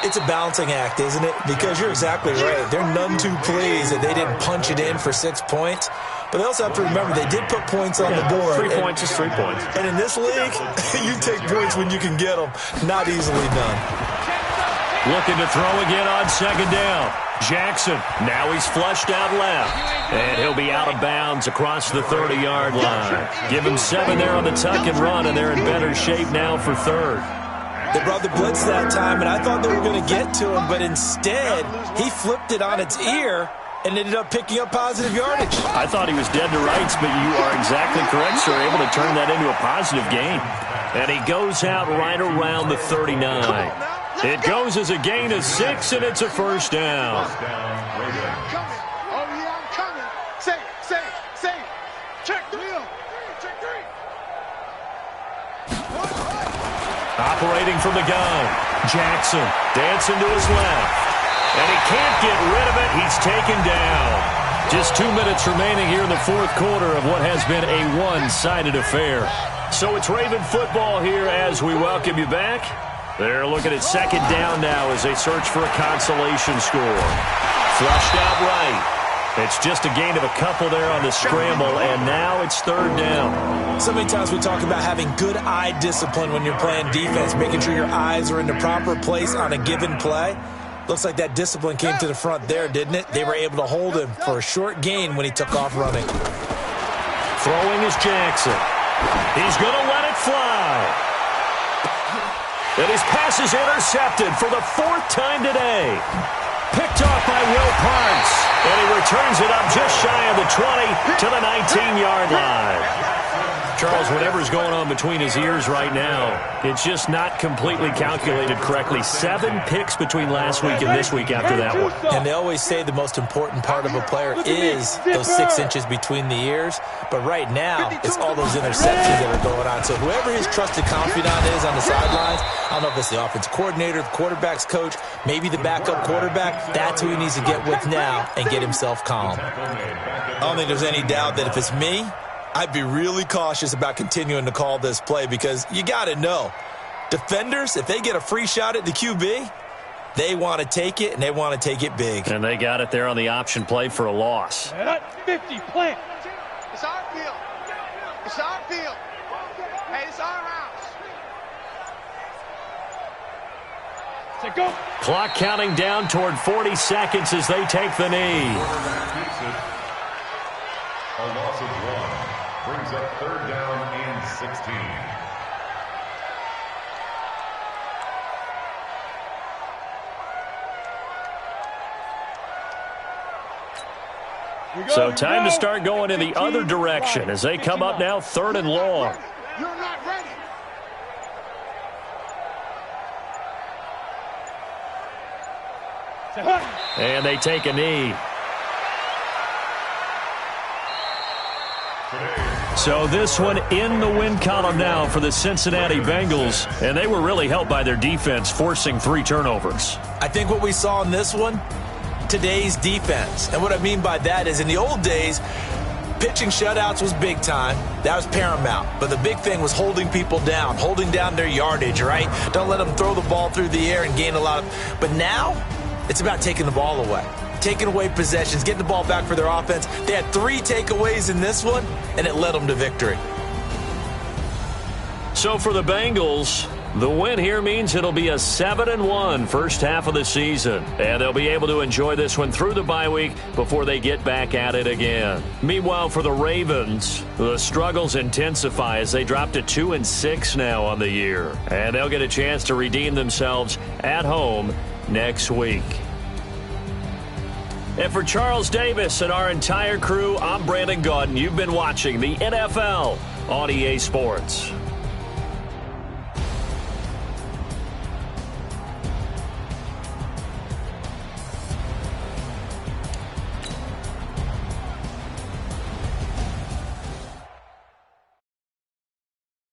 It's a balancing act, isn't it? Because you're exactly right. They're none too pleased that they didn't punch it in for 6 points. But they also have to remember they did put points on the board. 3 points is 3 points. And in this league, you take points when you can get them. Not easily done. Looking to throw again on 2nd down. Jackson, now he's flushed out left. And he'll be out of bounds across the 30-yard line. Give him 7 there on the tuck and run, and they're in better shape now for 3rd. They brought the blitz that time, and I thought they were going to get to him, but instead, he flipped it on its ear and ended up picking up positive yardage. I thought he was dead to rights, but you are exactly correct, sir. Able to turn that into a positive gain. And he goes out right around the 39. It goes as a gain of 6, and it's a first down. Oh, yeah, I'm coming. Say it. Check 3. Check 3. Operating from the gun. Jackson dancing to his left. And he can't get rid of it. He's taken down. Just 2 minutes remaining here in the 4th quarter of what has been a one-sided affair. So it's Raven football here as we welcome you back. They're looking at 2nd down now as they search for a consolation score. Flushed out right. It's just a gain of a couple there on the scramble, and now it's 3rd down. So many times we talk about having good eye discipline when you're playing defense, making sure your eyes are in the proper place on a given play. Looks like that discipline came to the front there, didn't it? They were able to hold him for a short gain when he took off running. Throwing is Jackson. He's going to let it fly. And his pass is intercepted for the 4th time today. Picked off by Will Parks. And he returns it up just shy of the 20 to the 19-yard line. Charles, whatever's going on between his ears right now, it's just not completely calculated correctly. 7 picks between last week and this week after that one. And they always say the most important part of a player is those 6 inches between the ears. But right now, it's all those interceptions that are going on. So whoever his trusted confidant is on the sidelines, I don't know if it's the offensive coordinator, the quarterback's coach, maybe the backup quarterback, that's who he needs to get with now and get himself calm. I don't think there's any doubt that if it's me, I'd be really cautious about continuing to call this play because you got to know, defenders, if they get a free shot at the QB, they want to take it, and they want to take it big. And they got it there on the option play for a loss. 50, plant. It's our field. It's our field. Hey, it's our house. To go. Clock counting down toward 40 seconds as they take the knee. A loss of 1 brings up 3rd down and 16. So time to start going in the other direction as they come up now 3rd and long. You're not ready. And they take a knee. So this one in the win column now for the Cincinnati Bengals, and they were really helped by their defense forcing 3 turnovers. I think what we saw in this one, today's defense. And what I mean by that is in the old days, pitching shutouts was big time. That was paramount. But the big thing was holding people down, holding down their yardage, right? Don't let them throw the ball through the air and gain a lot of... But now, it's about taking the ball away. Taking away possessions, getting the ball back for their offense. They had 3 takeaways in this one, and it led them to victory. So for the Bengals, the win here means it'll be a 7-1 first half of the season. And they'll be able to enjoy this one through the bye week before they get back at it again. Meanwhile, for the Ravens, the struggles intensify as they drop to 2-6 now on the year. And they'll get a chance to redeem themselves at home next week. And for Charles Davis and our entire crew, I'm Brandon Gaudin. You've been watching the NFL on EA Sports.